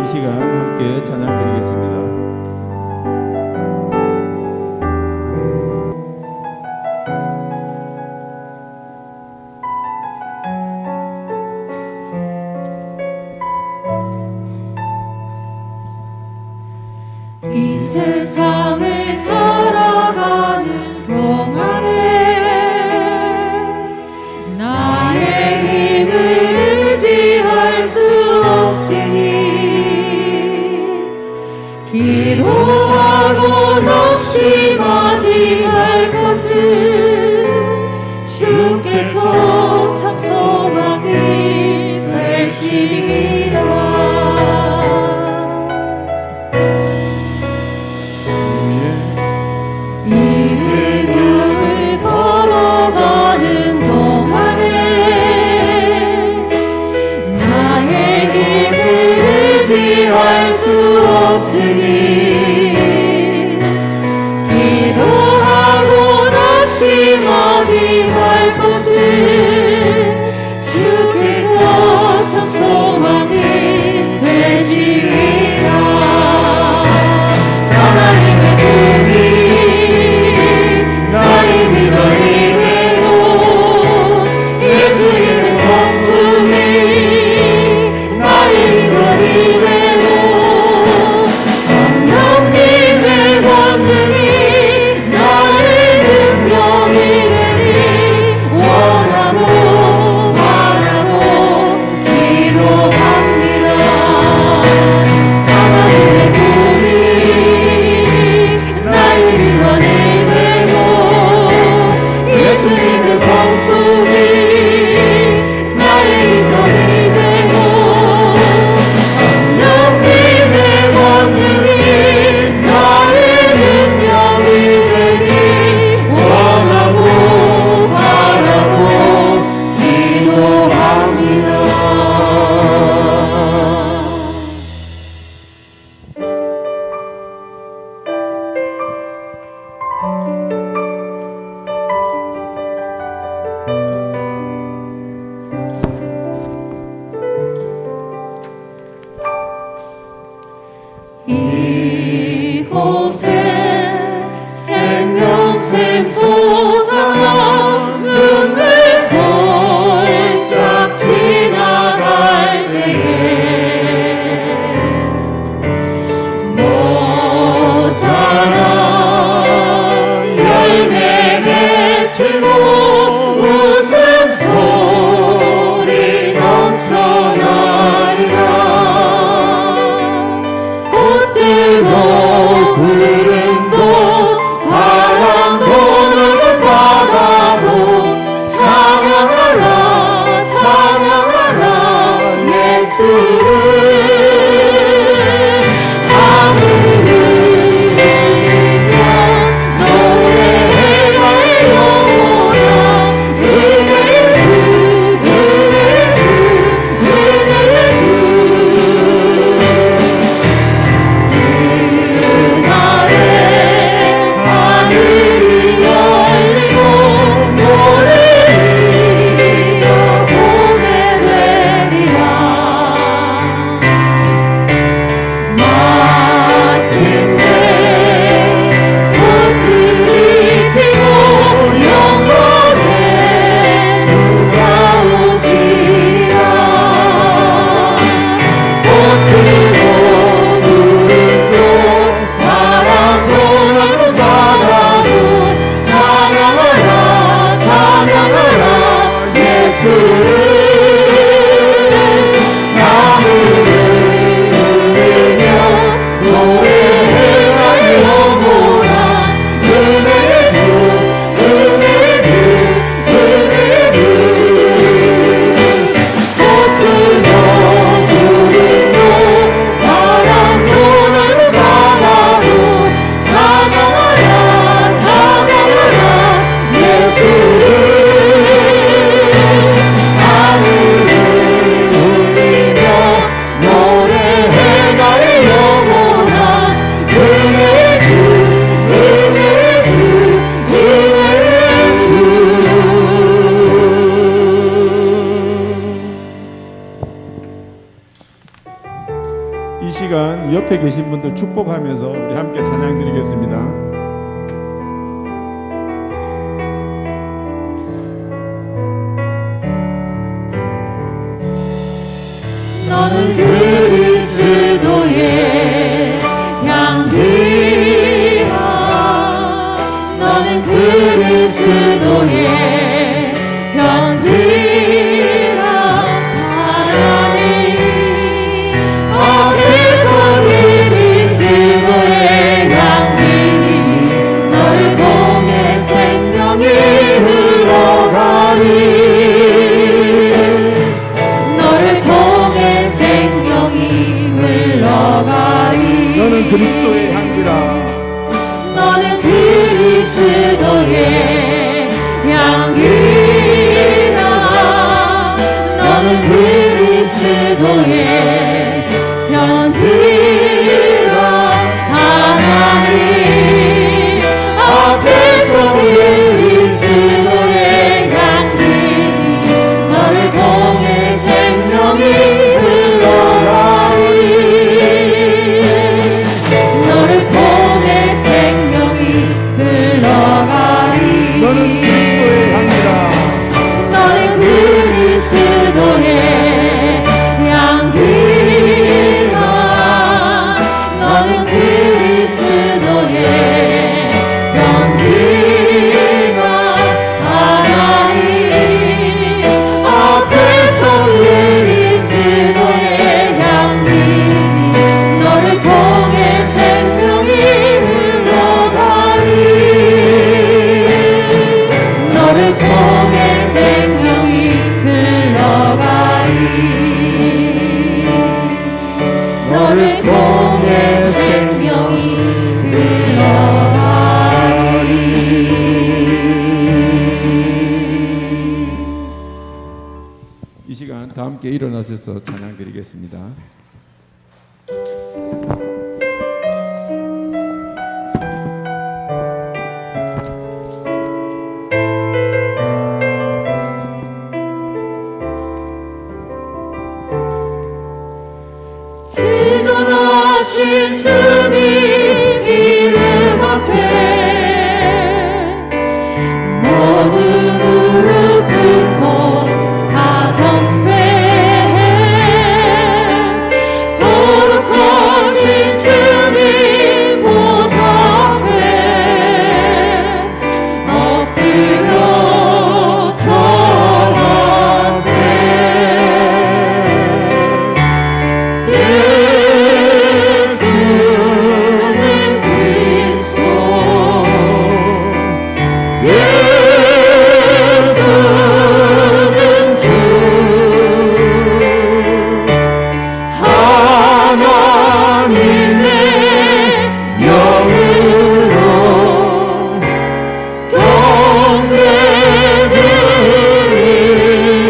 시간 함께 찬양 드리겠습니다. 이 세상을 살아가는 동안에 나의 힘을 의지할 수 없으니 기도하고 낙심하지 말 것을 주께서 참 소망이 되시리라. 할 수 없으니 기도하고 낙심하지 말 것을 주께서 참 소망이 되시리라. 하나님의 품이 나를 믿어이 되고 예수님의 성품이 나의 믿어이 되고 이곳에 생명샘 솟아 눈을 골짝 지나갈 때에 모자라 열매 맺히고 웃음소리 넘쳐나리라. 꽃들도 구름도 바람도 늙은 바다도 찬양하라 찬양하라 예수를. 하늘을 들리며 노래해 영혼아 은혜의 주 은혜의 주 은혜의 주. 그날에 하늘이 열리고 노를 이어 보게 되리라. 이 시간 옆에 계신 분들 축복하면서 우리 함께 찬양 드리겠습니다. 너는 그리스도의 향기라. 너는 그리스도의 향기라. 하나님 어디서 그리스도의 향기니 너를 통해 생명이 흘러가니 너를 통해 생명이 흘러가리. 너는 그리스도의 향기라. 너는 그리스도의 향기라. 너는 그리스도의 향기라. 하나님 앞에서 그리스도의 향기니 너를 통해 생명이 흘러가리. 너를 통해 생명이 흘러가리. 너는 그리스도의 향기라. 너는 그리스도의 향기라. 너는 그리스도의 향기라. 하나님 앞에서 그리스도의 향기니 너를 통해 생명이 흘러가리. 너를 통해 생명이 흘러가리. 너를 통해 생명이 흘러가리. 이 시간 다 함께 일어나셔서 찬양 드리겠습니다. 지존하신 주님 이름 앞에 모두 무릎 꿇고 다 경배해. 거룩하신 주님 보좌 앞에 엎드려 절하세. 예수는 그리스도. 예수는 주. 하나님의 영으로 경배드리리.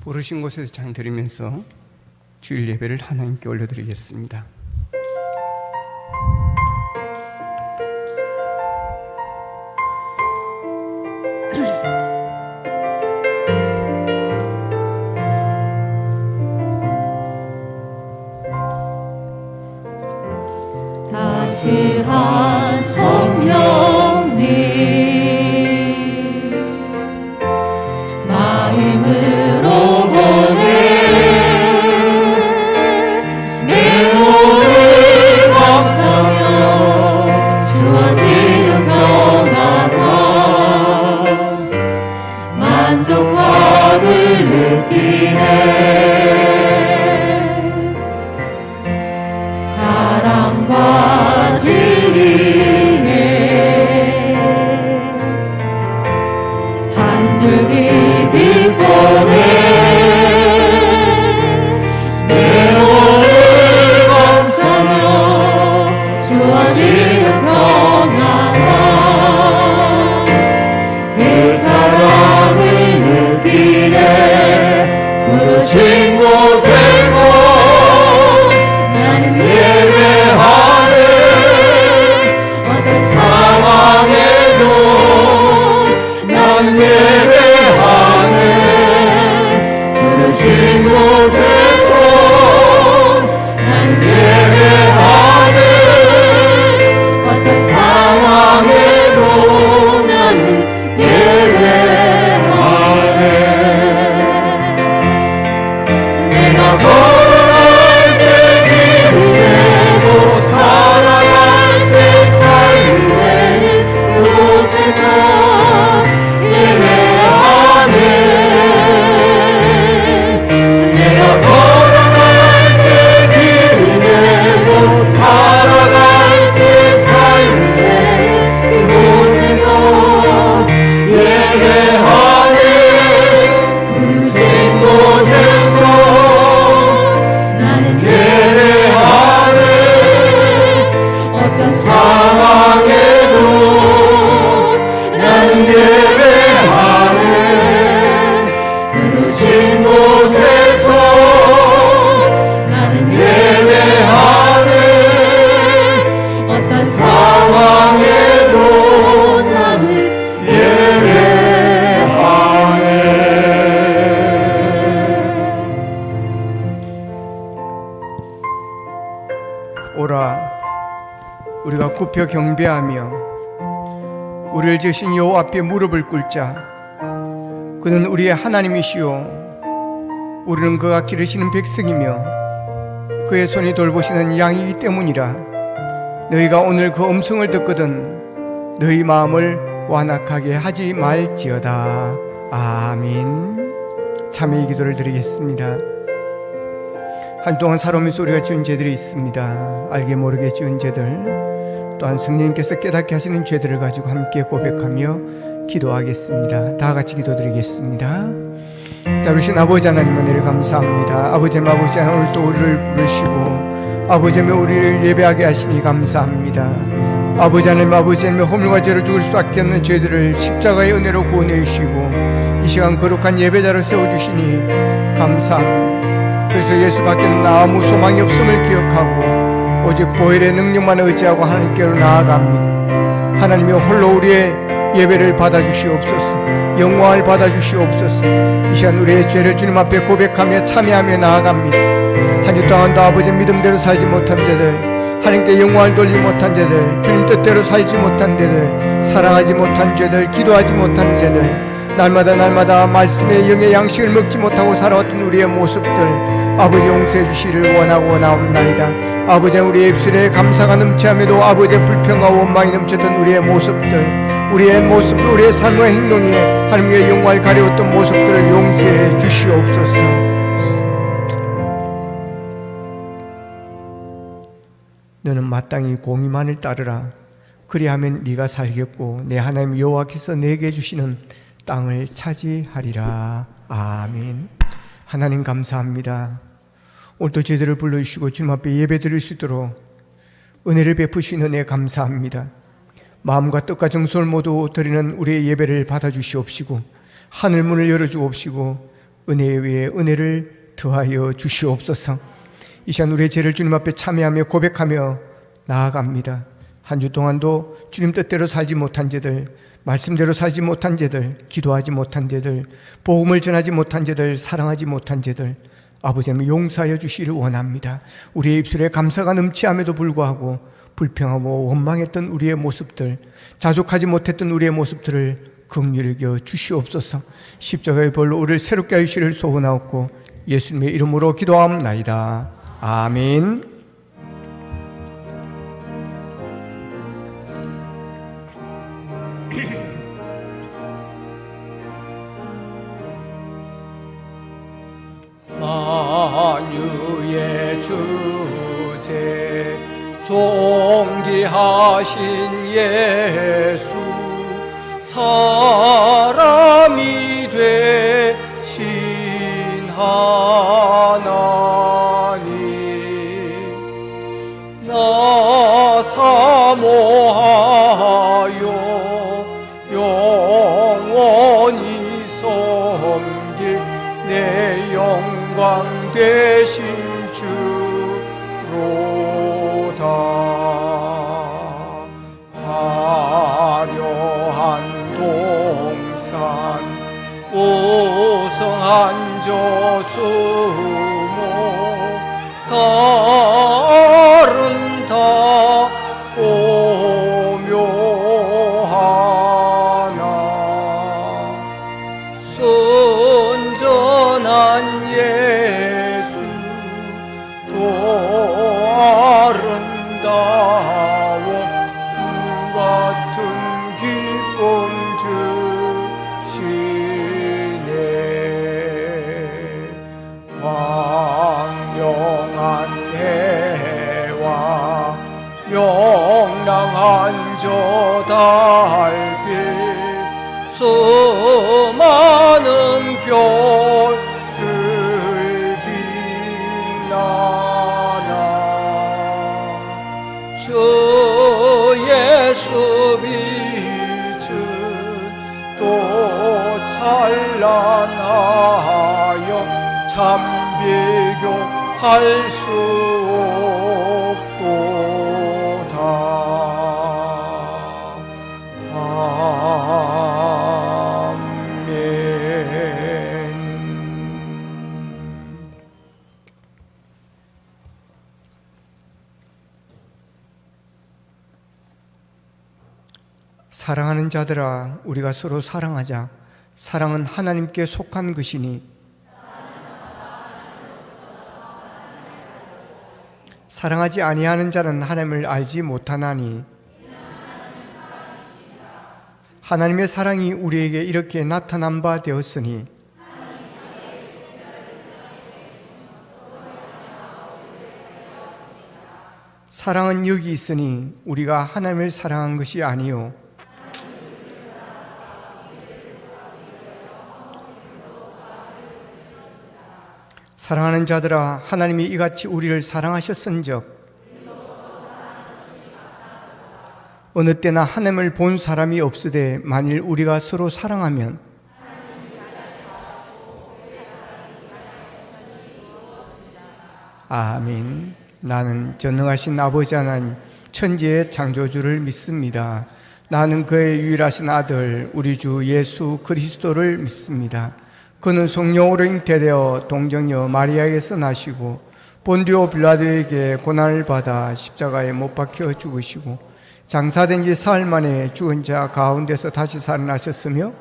부르신 곳에서 찬양 드리면서 주일 예배를 하나님께 올려드리겠습니다. 다시 한 성령님 마음으로 보내 내 굽혀 경배하며 우리를 지으신 여호와 앞에 무릎을 꿇자. 그는 우리의 하나님이시오 우리는 그가 기르시는 백성이며 그의 손이 돌보시는 양이기 때문이라. 너희가 오늘 그 음성을 듣거든 너희 마음을 완악하게 하지 말지어다. 아멘. 참회의 기도를 드리겠습니다. 한동안 살아오면서 우리가 지은 죄들이 있습니다. 알게 모르게 지은 죄들, 또한 성령님께서 깨닫게 하시는 죄들을 가지고 함께 고백하며 기도하겠습니다. 다 같이 기도드리겠습니다. 자, 우리 신 아버지 하나님 은혜를 감사합니다. 아버지 하나님 오늘 또 우리를 부르시고 아버지 하나님 우리를 예배하게 하시니 감사합니다. 아버지 하나님 허물과 죄로 죽을 수밖에 없는 죄들을 십자가의 은혜로 구원해 주시고 이 시간 거룩한 예배자로 세워주시니 감사합니다. 그래서 예수밖에는 아무 소망이 없음을 기억하고 오직 보혈의 능력만 의지하고 하나님께로 나아갑니다. 하나님이 홀로 우리의 예배를 받아주시옵소서. 영광을 받아주시옵소서. 이 시간 우리의 죄를 주님 앞에 고백하며 참여하며 나아갑니다. 한 주 동안도 아버지 믿음대로 살지 못한 자들, 하나님께 영광을 돌리지 못한 자들, 주님 뜻대로 살지 못한 자들, 사랑하지 못한 죄들, 기도하지 못한 죄들, 날마다 말씀의 영의 양식을 먹지 못하고 살아왔던 우리의 모습들 아버지 용서해 주시기를 원하고 나옵나이다. 아버지 우리의 입술에 감사가 넘치함에도 아버지의 불평과 원망이 넘쳤던 우리의 모습들, 우리의 삶과 행동에 하나님의 영광을 가려웠던 모습들을 용서해 주시옵소서. 너는 마땅히 공의만을 따르라. 그리하면 네가 살겠고 내 하나님 여호와께서 내게 주시는 땅을 차지하리라. 아멘. 하나님 감사합니다. 오늘도 저희들을 불러주시고 주님 앞에 예배 드릴 수 있도록 은혜를 베푸시는 은혜 감사합니다. 마음과 뜻과 정성을 모두 드리는 우리의 예배를 받아주시옵시고 하늘문을 열어주옵시고 은혜 위에 은혜를 더하여 주시옵소서. 이 시간 우리의 죄를 주님 앞에 참여하며 고백하며 나아갑니다. 한 주 동안도 주님 뜻대로 살지 못한 죄들, 말씀대로 살지 못한 죄들, 기도하지 못한 죄들, 복음을 전하지 못한 죄들, 사랑하지 못한 죄들 아버지 하나님 용서하여 주시기를 원합니다. 우리의 입술에 감사가 넘치함에도 불구하고 불평하고 원망했던 우리의 모습들, 자족하지 못했던 우리의 모습들을 긍휼히 여겨 주시옵소서. 십자가의 벌로 우리를 새롭게 하시기를 소원하옵고 예수님의 이름으로 기도하옵나이다. 아멘. 만유의 주제 존귀하신 예수 사람이 되신 하나님 나 사모하여 영원히 섬길 내 영광 되신 주로다. 화려한 동산 우성한 저수목 다른 다 오묘하나 순전한 예수 또 아름다워 같은 기쁨 주시네. 광명한 해와 명랑한 저 달빛 수많은 별들 빛나나 주 예수 빛은 또 찬란하여 참 비교할 수 없도다. 아멘. 사랑하는 자들아, 우리가 서로 사랑하자. 사랑은 하나님께 속한 것이니 사랑하지 아니하는 자는 하나님을 알지 못하나니 하나님의 사랑이 우리에게 이렇게 나타난 바 되었으니 사랑은 여기 있으니 우리가 하나님을 사랑한 것이 아니요 사랑하는 자들아, 하나님이 이같이 우리를 사랑하셨은즉 어느 때나 하나님을 본 사람이 없으되 만일 우리가 서로 사랑하면 아멘. 나는 전능하신 아버지 하나님 천지의 창조주를 믿습니다. 나는 그의 유일하신 아들 우리 주 예수 그리스도를 믿습니다. 그는 성령으로 잉태되어 동정녀 마리아에게서 나시고 본디오 빌라도에게 고난을 받아 십자가에 못 박혀 죽으시고 장사된 지 사흘 만에 죽은 자 가운데서 다시 살아나셨으며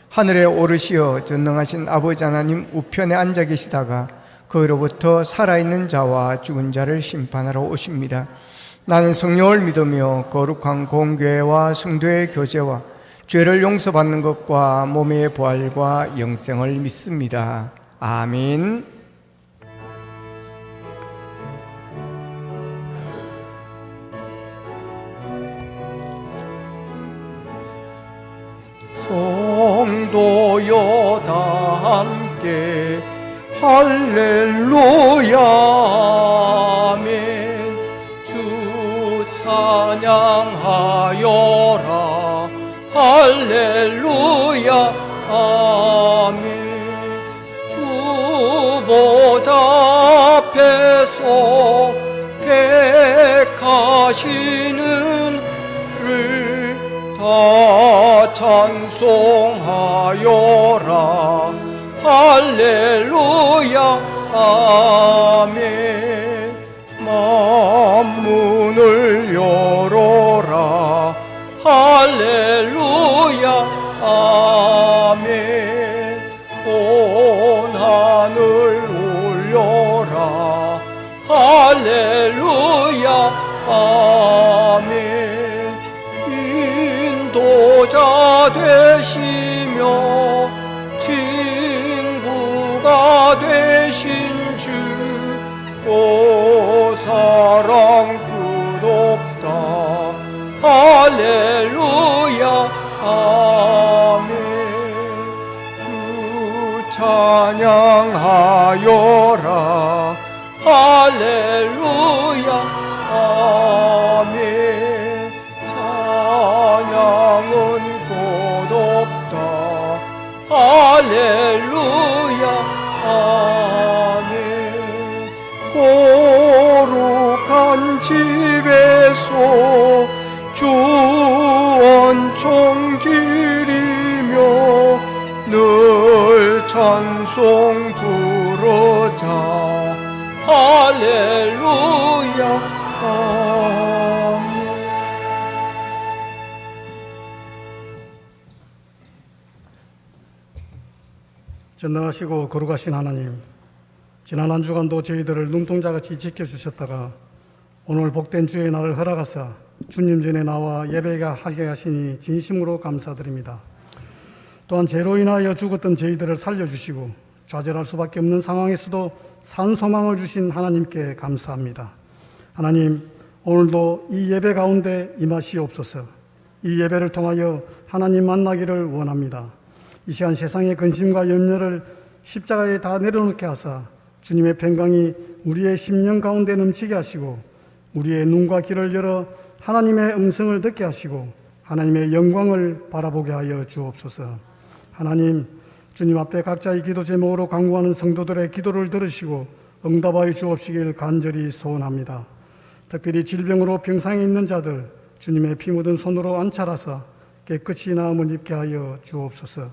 하늘에 오르시어 전능하신 아버지 하나님 우편에 앉아 계시다가 거기로부터 살아있는 자와 죽은 자를 심판하러 오십니다. 나는 성령을 믿으며 거룩한 공교회와 성도의 교제와 죄를 용서받는 것과 몸의 부활과 영생을 믿습니다. 아멘. 성도여 다 함께 할렐루야 아멘. 주 찬양하여라 할렐루야 아멘. 주 보좌 앞에서 택하시는 를 다 찬송하여라 할렐루야 아멘. 만문을 열어라 할렐루야 아멘. 온 하늘 올려라 할렐루야 아멘. 인도자 되시며 친구가 되신 주 오 사랑 끝없다 할렐루야 아멘. 주 찬양하여라 할렐루야 아멘. 찬양은 끝없다 할렐루야 아멘. 거룩한 집에서 주 원총 기리며 늘 찬송 부르자 할렐루야 아멘. 전능하시고 거룩하신 하나님, 지난 한 주간도 저희들을 눈동자같이 지켜주셨다가 오늘 복된 주의 날을 허락하사 주님 전에 나와 예배가 하게 하시니 진심으로 감사드립니다. 또한 죄로 인하여 죽었던 저희들을 살려주시고 좌절할 수밖에 없는 상황에서도 산 소망을 주신 하나님께 감사합니다. 하나님, 오늘도 이 예배 가운데 임하시옵소서. 이 예배를 통하여 하나님 만나기를 원합니다. 이 시간 세상의 근심과 염려를 십자가에 다 내려놓게 하사 주님의 평강이 우리의 심령 가운데 넘치게 하시고 우리의 눈과 귀를 열어 하나님의 음성을 듣게 하시고 하나님의 영광을 바라보게 하여 주옵소서. 하나님, 주님 앞에 각자의 기도 제목으로 간구하는 성도들의 기도를 들으시고 응답하여 주옵시길 간절히 소원합니다. 특별히 질병으로 병상에 있는 자들 주님의 피 묻은 손으로 안찰하사 깨끗이 나음을 입게 하여 주옵소서.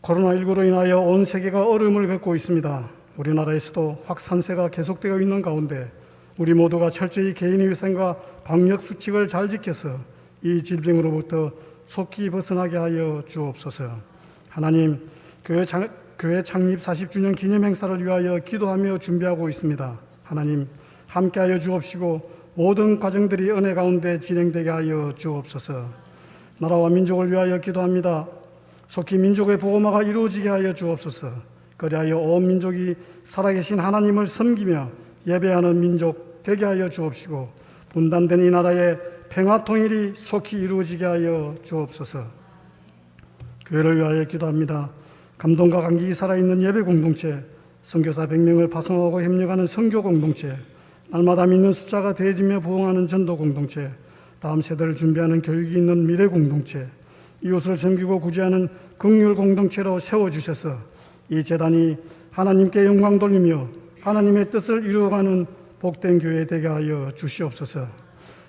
코로나19로 인하여 온 세계가 어려움을 겪고 있습니다. 우리나라에서도 확산세가 계속되어 있는 가운데 우리 모두가 철저히 개인의 위생과 방역 수칙을 잘 지켜서 이 질병으로부터 속히 벗어나게 하여 주옵소서. 하나님, 교회 창립 40주년 기념 행사를 위하여 기도하며 준비하고 있습니다. 하나님, 함께하여 주옵시고 모든 과정들이 은혜 가운데 진행되게 하여 주옵소서. 나라와 민족을 위하여 기도합니다. 속히 민족의 복음화가 이루어지게 하여 주옵소서. 그리하여 온 민족이 살아계신 하나님을 섬기며 예배하는 민족 되게 하여 주옵시고 분단된 이 나라의 평화 통일이 속히 이루어지게 하여 주옵소서. 교회를 위하여 기도합니다. 감동과 감격이 살아있는 예배 공동체, 선교사 100명을 파송하고 협력하는 선교 공동체, 날마다 믿는 숫자가 더해지며 부흥하는 전도 공동체, 다음 세대를 준비하는 교육이 있는 미래 공동체, 이웃을 섬기고 구제하는 긍휼 공동체로 세워주셔서 이 재단이 하나님께 영광 돌리며 하나님의 뜻을 이루어가는 복된 교회 되게 하여 주시옵소서.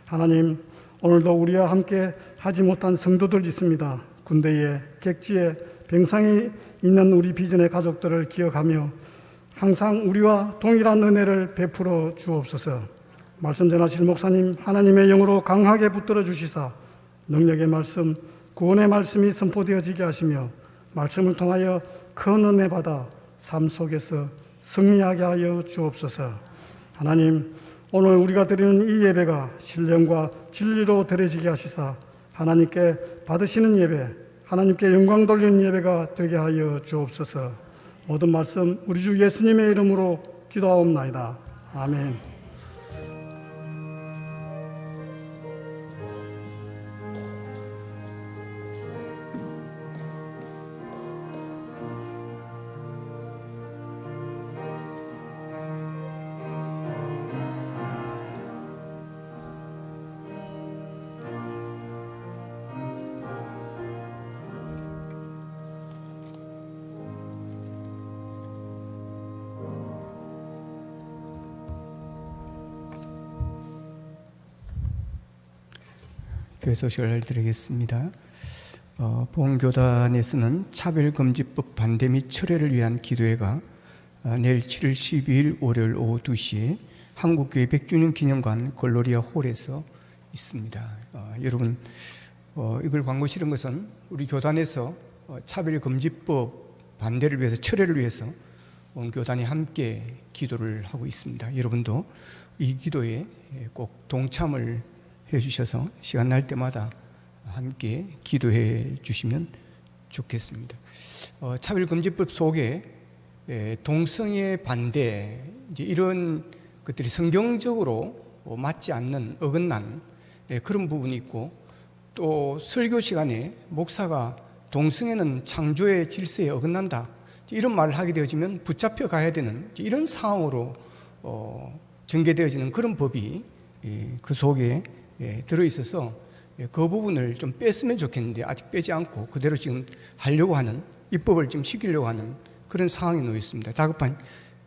하나님, 오늘도 우리와 함께 하지 못한 성도들 있습니다. 군대에, 객지에, 병상에 있는 우리 비전의 가족들을 기억하며 항상 우리와 동일한 은혜를 베풀어 주옵소서. 말씀 전하실 목사님, 하나님의 영으로 강하게 붙들어 주시사 능력의 말씀, 구원의 말씀이 선포되어지게 하시며 말씀을 통하여 큰 은혜 받아 삶 속에서 승리하게 하여 주옵소서. 하나님, 오늘 우리가 드리는 이 예배가 신령과 진리로 드려지게 하시사 하나님께 받으시는 예배, 하나님께 영광 돌리는 예배가 되게 하여 주옵소서. 모든 말씀 우리 주 예수님의 이름으로 기도하옵나이다. 아멘. 교회 소식을 드리겠습니다. 보험교단에서는 차별금지법 반대 및 철회를 위한 기도회가 내일 7월 12일 월요일 오후 2시에 한국교회 100주년 기념관 글로리아 홀에서 있습니다. 여러분, 이걸 광고 실은 것은 우리 교단에서 차별금지법 반대를 위해서, 철회를 위해서 온 교단이 함께 기도를 하고 있습니다. 여러분도 이 기도에 꼭 동참을 해주셔서 시간 날 때마다 함께 기도해 주시면 좋겠습니다. 차별금지법 속에 동성애 반대, 이제 이런 것들이 성경적으로 맞지 않는, 어긋난 그런 부분이 있고, 또 설교 시간에 목사가 동성애는 창조의 질서에 어긋난다, 이런 말을 하게 되어지면 붙잡혀 가야 되는 이런 상황으로 전개되어지는 그런 법이 그 속에 들어있어서 그 부분을 좀 뺐으면 좋겠는데 아직 빼지 않고 그대로 지금 하려고 하는, 입법을 지금 시키려고 하는 그런 상황에 놓여 있습니다. 다급한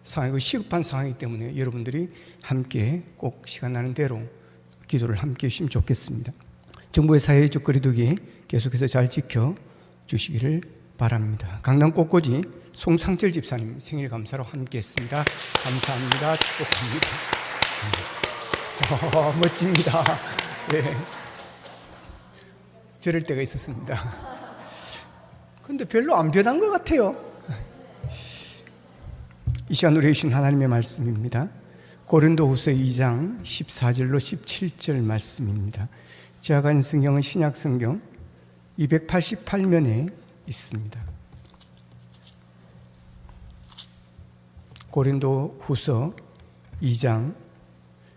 상황이고 시급한 상황이기 때문에 여러분들이 함께 꼭 시간 나는 대로 기도를 함께 해주시면 좋겠습니다. 정부의 사회적 거리두기 계속해서 잘 지켜주시기를 바랍니다. 강남 꽃꽂이 송상철 집사님 생일 감사로 함께 했습니다. 감사합니다. 축복합니다. 멋집니다. 네. 저럴 때가 있었습니다. 근데 별로 안 변한 것 같아요. 이 시간 우리에게 주신 하나님의 말씀입니다. 고린도후서 2장 14절로 17절 말씀입니다. 제가 가진 성경은 신약성경 288면에 있습니다. 고린도후서 2장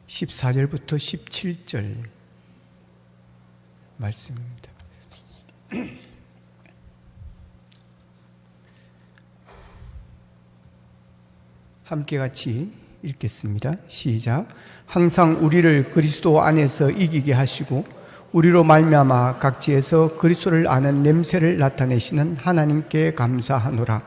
14절부터 17절 말씀입니다. 함께 같이 읽겠습니다. 시작. 항상 우리를 그리스도 안에서 이기게 하시고 우리로 말미암아 각지에서 그리스도를 아는 냄새를 나타내시는 하나님께 감사하노라.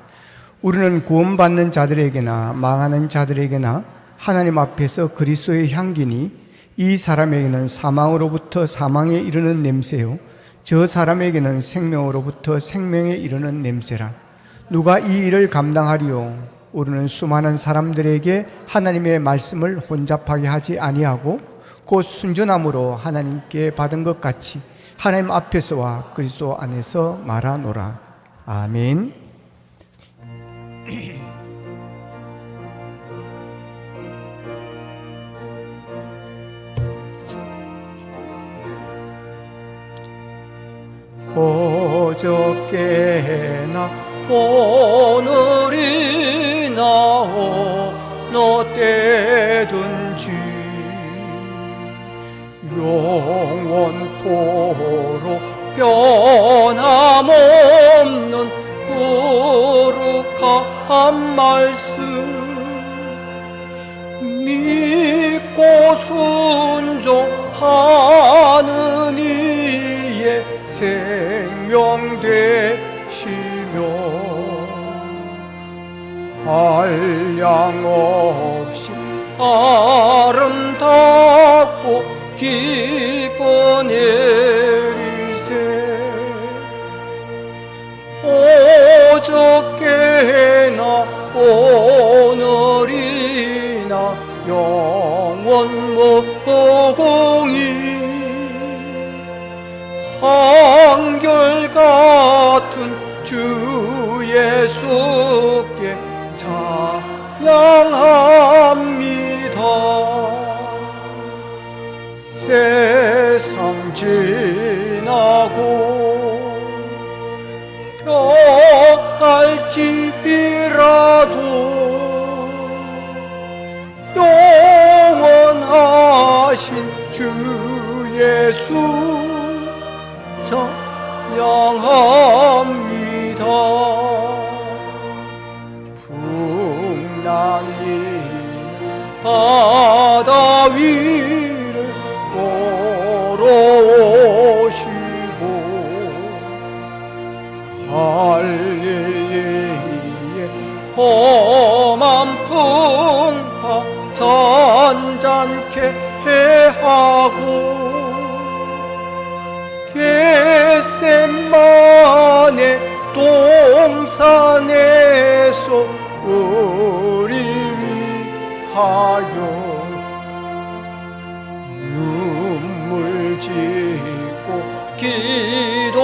우리는 구원받는 자들에게나 망하는 자들에게나 하나님 앞에서 그리스도의 향기니 이 사람에게는 사망으로부터 사망에 이르는 냄새요 저 사람에게는 생명으로부터 생명에 이르는 냄새라. 누가 이 일을 감당하리요? 우리는 수많은 사람들에게 하나님의 말씀을 혼잡하게 하지 아니하고 곧 순전함으로 하나님께 받은 것 같이 하나님 앞에서와 그리스도 안에서 말하노라. 아멘. 어저께나 오늘이나 어느 때든지 영원토록 변함없는 거룩한 말씀 믿고 순종하는 이의 생명 되시며 한량 없이 아름답고 기뻐 내리세 어저께나 오늘이나 영원 무궁히 한결같은 주 예수께 찬양합니다. 세상 지나고 뼈할지라도 영원하신 주 예수 찬양합니다. 풍랑이는 바다 위를 걸어오시고 갈릴리의 험한 풍파 잔잔케 해하고 겟세마네 동산에서 우리 위하여 눈물 짓고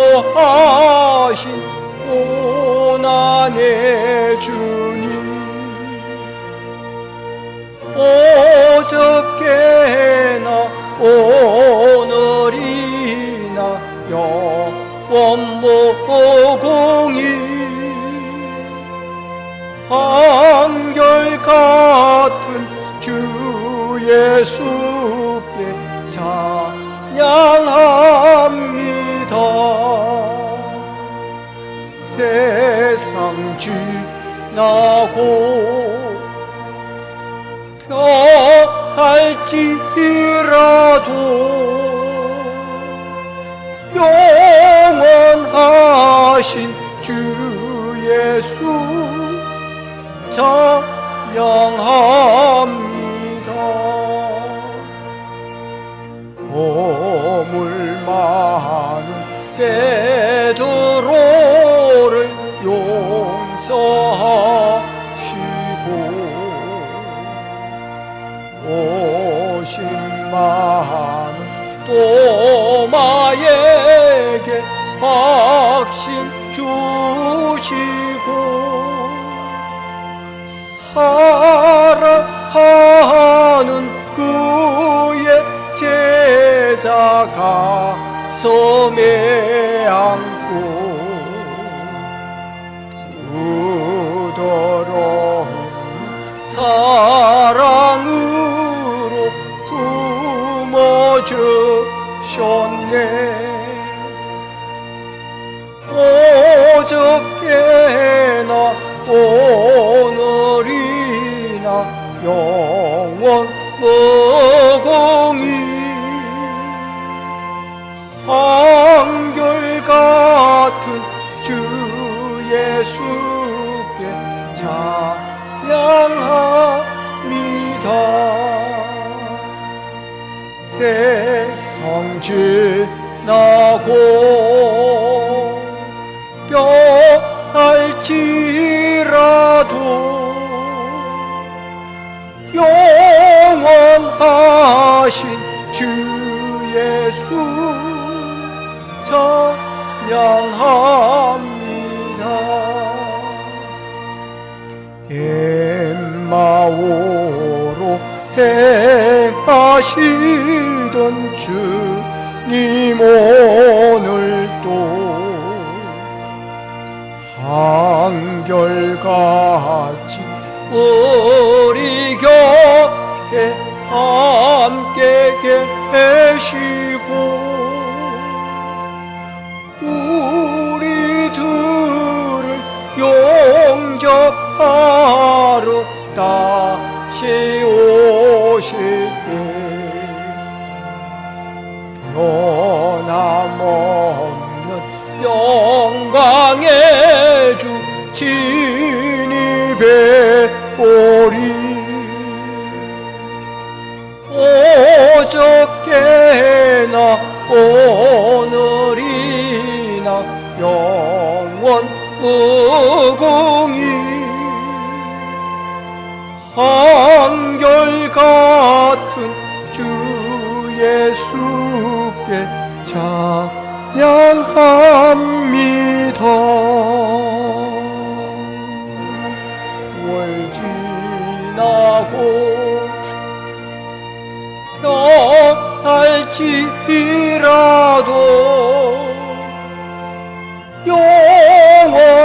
기도하신 고난의 주님 어저께나 오늘이나 영원 무궁히 한결같은 주 예수께 찬양합니다. 세상 지나고 펴할지라도 영원하신 주 예수 찬양합니다. 오물 많은 베드로를 용서하시고 오심 많은 도마에게 확신 주시고 사랑하는 그의 제자가 섬에 안고 부드러운 사랑으로 품어주셨네. 어저께나 오늘이나 영원 무궁히 한결같은 주 예수께 찬양합니다. 세상 지나고 뼈할지라도 영원하신 주 예수 찬양합니다. 엠마오로 행하시던 주님 오늘도 한결같이 우리 곁에 함께 계시고 우리들을 용접하러 다시 오실 때 변함없는 영광의 주 진입해 오리. 어저께나 오늘이나 영원 무궁히 한결같은 주 예수께 찬양합니다. 월 지나고 할지라도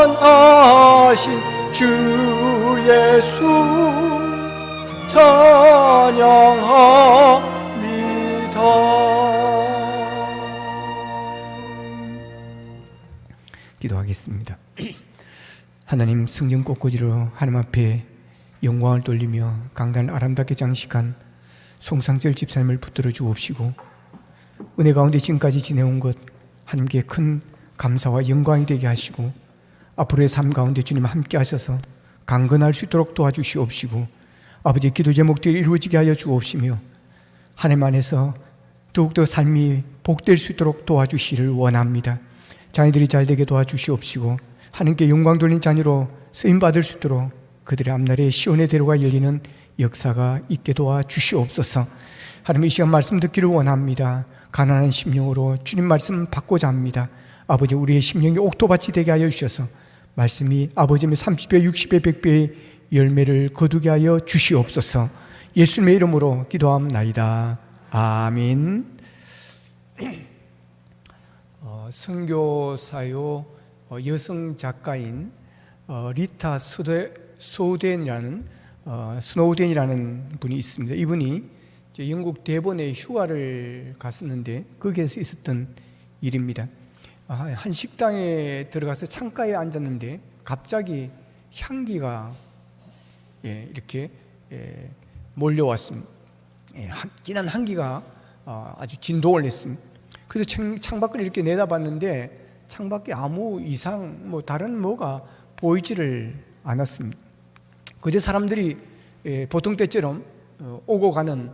영원하신 주 예수 찬양합니다. 기도하겠습니다. 하나님, 성령 꽃꽂이로 하나님 앞에 영광을 돌리며 강단을 아름답게 장식한 송상철 집사님을 붙들어 주옵시고, 은혜 가운데 지금까지 지내온 것 하나님께 큰 감사와 영광이 되게 하시고, 앞으로의 삶 가운데 주님 함께 하셔서 강건할 수 있도록 도와주시옵시고, 아버지 기도 제목들이 이루어지게 하여 주옵시며, 하나님 안에서 더욱더 삶이 복될 수 있도록 도와주시기를 원합니다. 자녀들이 잘되게 도와주시옵시고, 하나님께 영광 돌린 자녀로 쓰임받을 수 있도록 그들의 앞날에 시온의 대로가 열리는 역사가 있게 도와주시옵소서. 하나님, 이 시간 말씀 듣기를 원합니다. 가난한 심령으로 주님 말씀 받고자 합니다. 아버지, 우리의 심령이 옥토밭이 되게 하여 주셔서 말씀이 아버지의 30배, 60배, 100배의 열매를 거두게 하여 주시옵소서. 예수님의 이름으로 기도합나이다. 아멘. 선교사요 여성 작가인 리타 스노우덴이라는 분이 있습니다. 이분이 영국 대본에 휴가를 갔었는데 거기에서 있었던 일입니다. 한 식당에 들어가서 창가에 앉았는데 갑자기 향기가 이렇게 몰려왔습니다. 진한 향기가 아주 진동을 했습니다. 그래서 창밖을 이렇게 내다봤는데 창밖에 아무 이상 다른 뭐가 보이지를 않았습니다. 그저 사람들이 보통 때처럼 오고 가는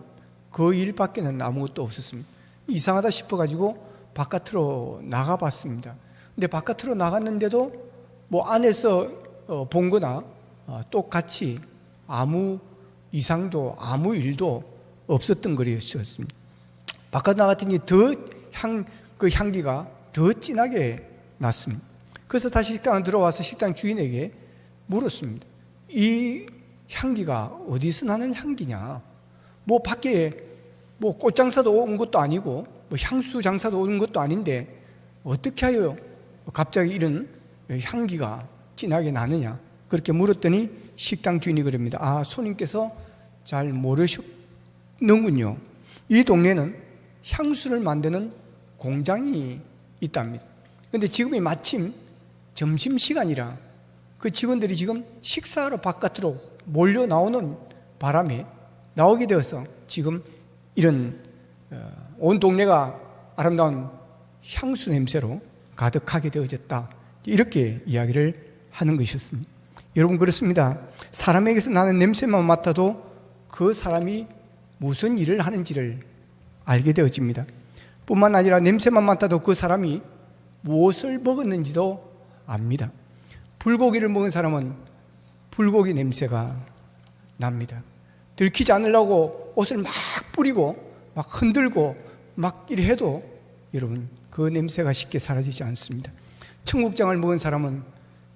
그 일밖에는 아무것도 없었습니다. 이상하다 싶어가지고 바깥으로 나가봤습니다. 근데 바깥으로 나갔는데도 안에서 본 거나 똑같이 아무 이상도 아무 일도 없었던 거였습니다. 바깥 나갔더니 그 향기가 더 진하게 났습니다. 그래서 다시 식당에 들어와서 식당 주인에게 물었습니다. 이 향기가 어디서 나는 향기냐? 밖에 꽃장사도 온 것도 아니고 향수 장사도 온 것도 아닌데 어떻게 하여 갑자기 이런 향기가 진하게 나느냐? 그렇게 물었더니 식당 주인이 그럽니다. 손님께서 잘 모르셨는군요. 이 동네는 향수를 만드는 공장이 있답니다. 그런데 지금이 마침 점심시간이라 그 직원들이 지금 식사하러 바깥으로 몰려 나오는 바람에 나오게 되어서 지금 이런 온 동네가 아름다운 향수 냄새로 가득하게 되어졌다. 이렇게 이야기를 하는 것이었습니다. 여러분, 그렇습니다. 사람에게서 나는 냄새만 맡아도 그 사람이 무슨 일을 하는지를 알게 되어집니다. 뿐만 아니라 냄새만 맡아도 그 사람이 무엇을 먹었는지도 압니다. 불고기를 먹은 사람은 불고기 냄새가 납니다. 들키지 않으려고 옷을 막 뿌리고 막 흔들고 막 이래 해도 여러분 그 냄새가 쉽게 사라지지 않습니다. 청국장을 먹은 사람은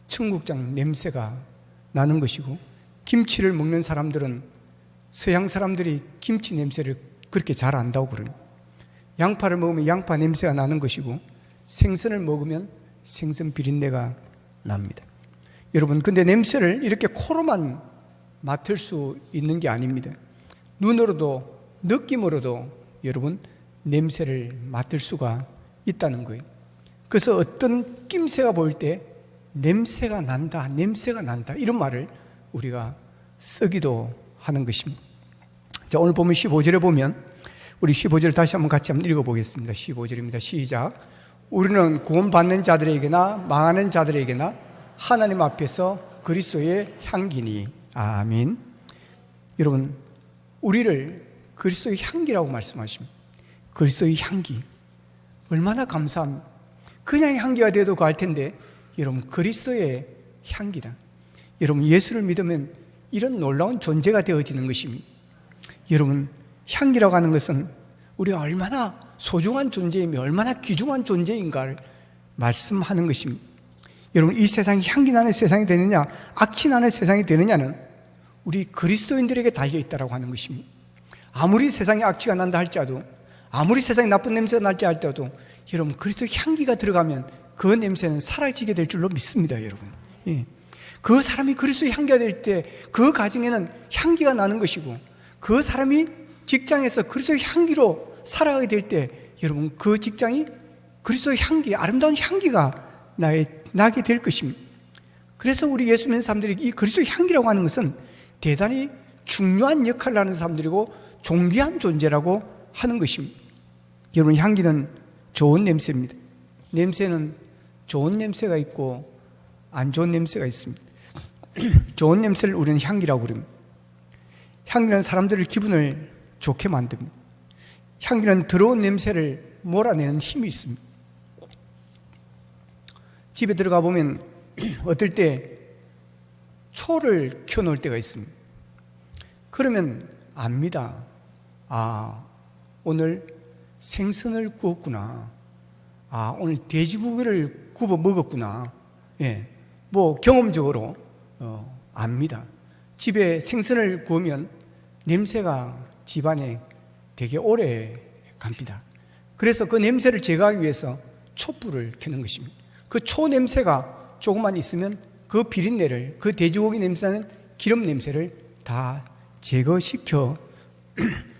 청국장 냄새가 나는 것이고, 김치를 먹는 사람들은 서양 사람들이 김치 냄새를 그렇게 잘 안다고 그래요. 양파를 먹으면 양파 냄새가 나는 것이고, 생선을 먹으면 생선 비린내가 납니다. 여러분, 근데 냄새를 이렇게 코로만 맡을 수 있는 게 아닙니다. 눈으로도 느낌으로도 여러분 냄새를 맡을 수가 있다는 거예요. 그래서 어떤 낌새가 보일 때 냄새가 난다, 냄새가 난다, 이런 말을 우리가 쓰기도 하는 것입니다. 자, 오늘 보면 15절에 보면, 우리 15절 다시 한번 같이 한번 읽어보겠습니다. 15절입니다. 시작. 우리는 구원받는 자들에게나 망하는 자들에게나 하나님 앞에서 그리스도의 향기니. 아멘. 여러분, 우리를 그리스도의 향기라고 말씀하십니다. 그리스도의 향기, 얼마나 감사합니다. 그냥 향기가 돼도 갈 텐데, 여러분 그리스도의 향기다. 여러분, 예수를 믿으면 이런 놀라운 존재가 되어지는 것입니다. 여러분, 향기라고 하는 것은 우리가 얼마나 소중한 존재이며 얼마나 귀중한 존재인가를 말씀하는 것입니다. 여러분, 이 세상이 향기 나는 세상이 되느냐, 악취 나는 세상이 되느냐는 우리 그리스도인들에게 달려있다고 하는 것입니다. 아무리 세상에 악취가 난다 할지라도, 아무리 세상에 나쁜 냄새가 날지 할지라도, 여러분 그리스도의 향기가 들어가면 그 냄새는 사라지게 될 줄로 믿습니다. 여러분, 그 사람이 그리스도의 향기가 될 때 그 가정에는 향기가 나는 것이고, 그 사람이 직장에서 그리스도의 향기로 살아가게 될 때 여러분 그 직장이 그리스도의 향기, 아름다운 향기가 나게 될 것입니다. 그래서 우리 예수 믿는 사람들이 이 그리스도의 향기라고 하는 것은 대단히 중요한 역할을 하는 사람들이고 존귀한 존재라고 하는 것입니다. 여러분, 향기는 좋은 냄새입니다. 냄새는 좋은 냄새가 있고 안 좋은 냄새가 있습니다. 좋은 냄새를 우리는 향기라고 그럽니다. 향기는 사람들의 기분을 좋게 만듭니다. 향기는 더러운 냄새를 몰아내는 힘이 있습니다. 집에 들어가 보면 어떨 때 초를 켜놓을 때가 있습니다. 그러면 압니다. 아, 오늘 생선을 구웠구나. 아, 오늘 돼지고기를 구워 먹었구나. 뭐 경험적으로 압니다. 집에 생선을 구우면 냄새가 집안에 되게 오래 갑니다. 그래서 그 냄새를 제거하기 위해서 촛불을 켜는 것입니다. 그 초 냄새가 조금만 있으면 그 비린내를, 그 돼지고기 냄새는 기름 냄새를 다 제거시켜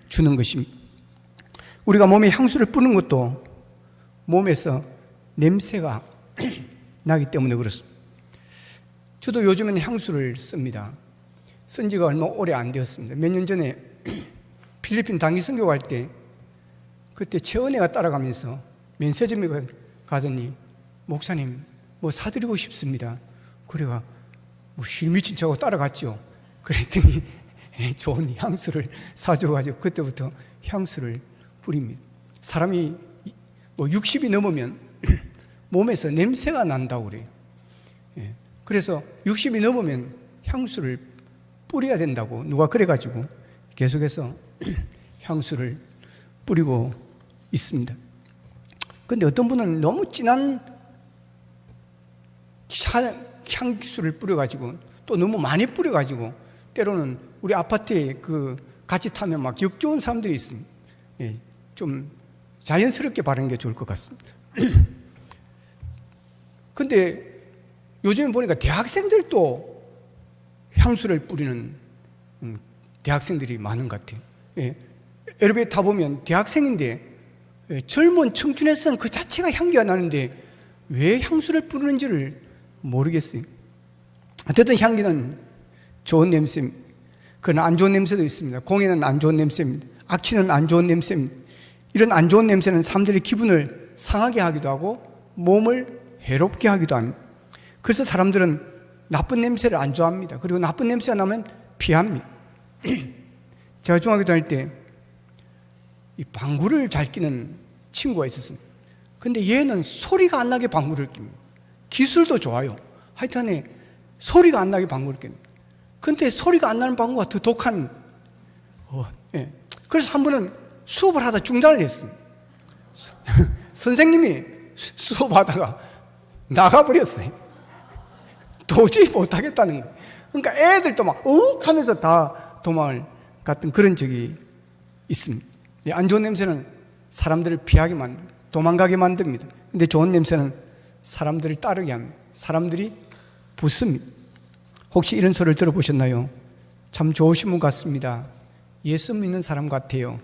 주는 것입니다. 우리가 몸에 향수를 뿌는 것도 몸에서 냄새가 나기 때문에 그렇습니다. 저도 요즘에는 향수를 씁니다. 쓴 지가 얼마 오래 안 되었습니다. 몇 년 전에 필리핀 단기 선교 갈 때, 그때 최은혜가 따라가면서 면세점에 가더니, 목사님 뭐 사드리고 싶습니다. 그래가 뭐 실미친 척하고 따라갔죠. 그랬더니 좋은 향수를 사줘가지고 그때부터 향수를 뿌립니다. 사람이 뭐 60이 넘으면 몸에서 냄새가 난다고 그래요. 그래서 60이 넘으면 향수를 뿌려야 된다고 누가 그래가지고 계속해서 향수를 뿌리고 있습니다. 근데 어떤 분은 너무 진한 향수를 뿌려가지고, 또 너무 많이 뿌려가지고, 때로는 우리 아파트에 같이 타면 막 역겨운 사람들이 있습니다. 좀 자연스럽게 바르는 게 좋을 것 같습니다. 근데 요즘 보니까 대학생들도 향수를 뿌리는 대학생들이 많은 것 같아요. 엘리베이터 타보면 대학생인데, 젊은 청춘에서는 그 자체가 향기가 나는데 왜 향수를 뿌리는지를 모르겠어요. 어쨌든 향기는 좋은 냄새입니다. 그러나 안 좋은 냄새도 있습니다. 공해는 안 좋은 냄새입니다. 악취는 안 좋은 냄새입니다. 이런 안 좋은 냄새는 사람들의 기분을 상하게 하기도 하고 몸을 해롭게 하기도 합니다. 그래서 사람들은 나쁜 냄새를 안 좋아합니다. 그리고 나쁜 냄새가 나면 피합니다. 제가 중학교 다닐 때 이 방구를 잘 끼는 친구가 있었습니다. 근데 얘는 소리가 안 나게 방구를 낍니다. 기술도 좋아요. 하여튼에 소리가 안 나게 방구를 낍니다. 근데 소리가 안 나는 방구가 더 독한, 그래서 한 번은 수업을 하다 중단을 했습니다. 선생님이 수업하다가 나가버렸어요. 도저히 못하겠다는 거예요. 그러니까 애들도 막 우욱 하면서 다 도망을 갔던 그런 적이 있습니다. 안 좋은 냄새는 사람들을 도망가게 만듭니다. 근데 좋은 냄새는 사람들을 따르게 합니다. 사람들이 붙습니다. 혹시 이런 소리를 들어보셨나요? 참 좋으신 분 같습니다. 예수 믿는 사람 같아요.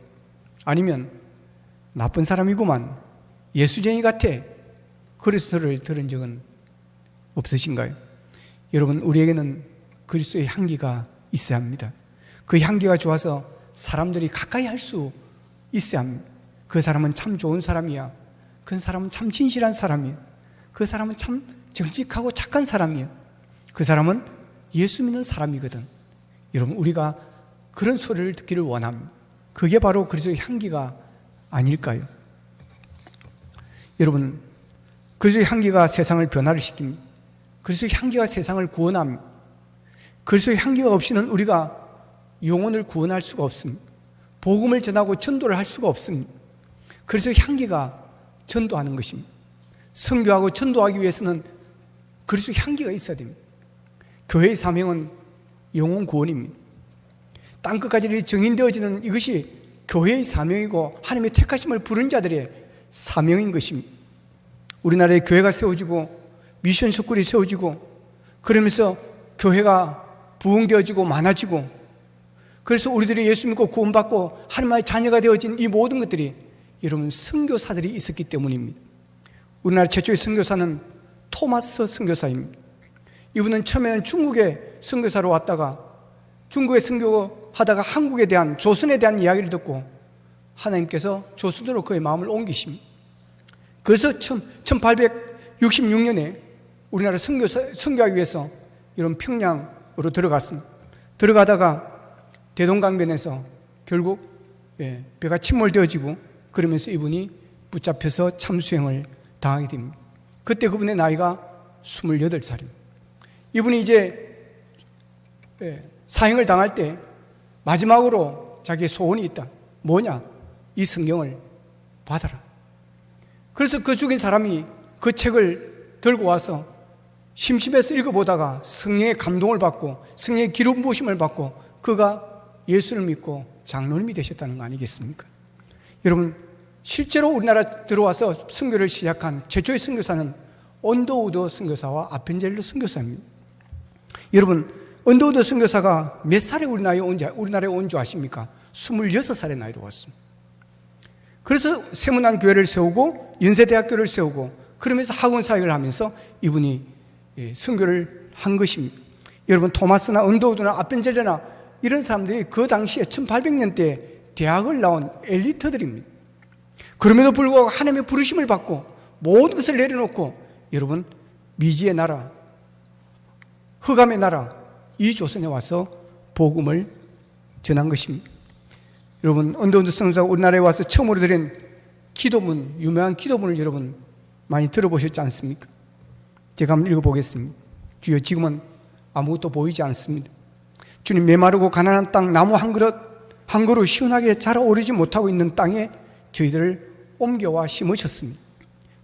아니면 나쁜 사람이구만, 예수쟁이 같아, 그런 소리를 들은 적은 없으신가요? 여러분, 우리에게는 그리스도의 향기가 있어야 합니다. 그 향기가 좋아서 사람들이 가까이 할 수 있어야 합니다. 그 사람은 참 좋은 사람이야, 그 사람은 참 진실한 사람이야, 그 사람은 참 정직하고 착한 사람이야, 그 사람은 예수 믿는 사람이거든. 여러분, 우리가 그런 소리를 듣기를 원합니다. 그게 바로 그리스도의 향기가 아닐까요? 여러분, 그리스도의 향기가 세상을 변화를 시킵니다. 그리스도의 향기가 세상을 구원합니다. 그리스도의 향기가 없이는 우리가 영혼을 구원할 수가 없습니다. 복음을 전하고 전도를 할 수가 없습니다. 그리스도의 향기가 전도하는 것입니다. 선교하고 전도하기 위해서는 그리스도의 향기가 있어야 됩니다. 교회의 사명은 영혼 구원입니다. 땅끝까지 정인되어지는 이것이 교회의 사명이고 하나님의 택하심을 부른 자들의 사명인 것입니다. 우리나라에 교회가 세워지고 미션 스쿨이 세워지고 그러면서 교회가 부흥되어지고 많아지고, 그래서 우리들이 예수 믿고 구원받고 하나님의 자녀가 되어진 이 모든 것들이 여러분 선교사들이 있었기 때문입니다. 우리나라 최초의 선교사는 토마스 선교사입니다. 이분은 처음에는 중국에 선교사로 왔다가 중국에 선교하다가 한국에 대한, 조선에 대한 이야기를 듣고 하나님께서 조선으로 그의 마음을 옮기십니다. 그래서 1866년에 우리나라 선교하기 위해서 이런 평양으로 들어갔습니다. 들어가다가 대동강변에서 결국 배가 침몰되어지고, 그러면서 이분이 붙잡혀서 참수형을 당하게 됩니다. 그때 그분의 나이가 28살입니다. 이분이 이제 사형을 당할 때 마지막으로 자기의 소원이 있다. 뭐냐? 이 성경을 받아라. 그래서 그 죽인 사람이 그 책을 들고 와서 심심해서 읽어보다가 성령의 감동을 받고 성령의 기름 부으심을 받고 그가 예수를 믿고 장로님이 되셨다는 거 아니겠습니까? 여러분, 실제로 우리나라 들어와서 선교를 시작한 최초의 선교사는 언더우드 선교사와 아펜젤러 선교사입니다. 여러분, 언더우드 선교사가 몇 살에 우리나라에 온 줄 아십니까? 26살의 나이로 왔습니다. 그래서 세문안 교회를 세우고 연세대학교를 세우고 그러면서 학원 사역을 하면서 이분이 선교를 한 것입니다. 여러분, 토마스나 언더우드나 아펜젤러나 이런 사람들이 그 당시에 1800년대에 대학을 나온 엘리트들입니다. 그럼에도 불구하고 하나님의 부르심을 받고 모든 것을 내려놓고 여러분 미지의 나라, 흑암의 나라 이 조선에 와서 복음을 전한 것입니다. 여러분, 언더우드 선교사가 우리나라에 와서 처음으로 드린 기도문, 유명한 기도문을 여러분 많이 들어보셨지 않습니까? 제가 한번 읽어보겠습니다. 주여, 지금은 아무것도 보이지 않습니다. 주님, 메마르고 가난한 땅, 나무 한 그루 시원하게 자라오르지 못하고 있는 땅에 저희들을 옮겨와 심으셨습니다.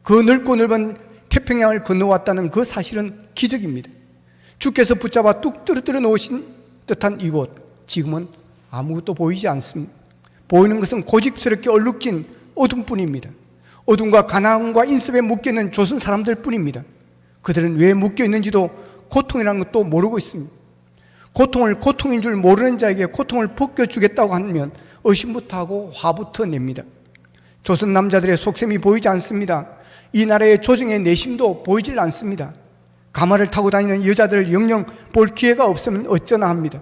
그 넓고 넓은 태평양을 건너왔다는 그 사실은 기적입니다. 주께서 붙잡아 뚝 떨어뜨려 놓으신 듯한 이곳, 지금은 아무것도 보이지 않습니다. 보이는 것은 고집스럽게 얼룩진 어둠뿐입니다. 어둠과 가난과 인습에 묶여있는 조선 사람들 뿐입니다. 그들은 왜 묶여있는지도 고통이라는 것도 모르고 있습니다. 고통을 고통인 줄 모르는 자에게 고통을 벗겨주겠다고 하면 의심부터 하고 화부터 냅니다. 조선 남자들의 속셈이 보이지 않습니다. 이 나라의 조정의 내심도 보이질 않습니다. 가마를 타고 다니는 여자들을 영영 볼 기회가 없으면 어쩌나 합니다.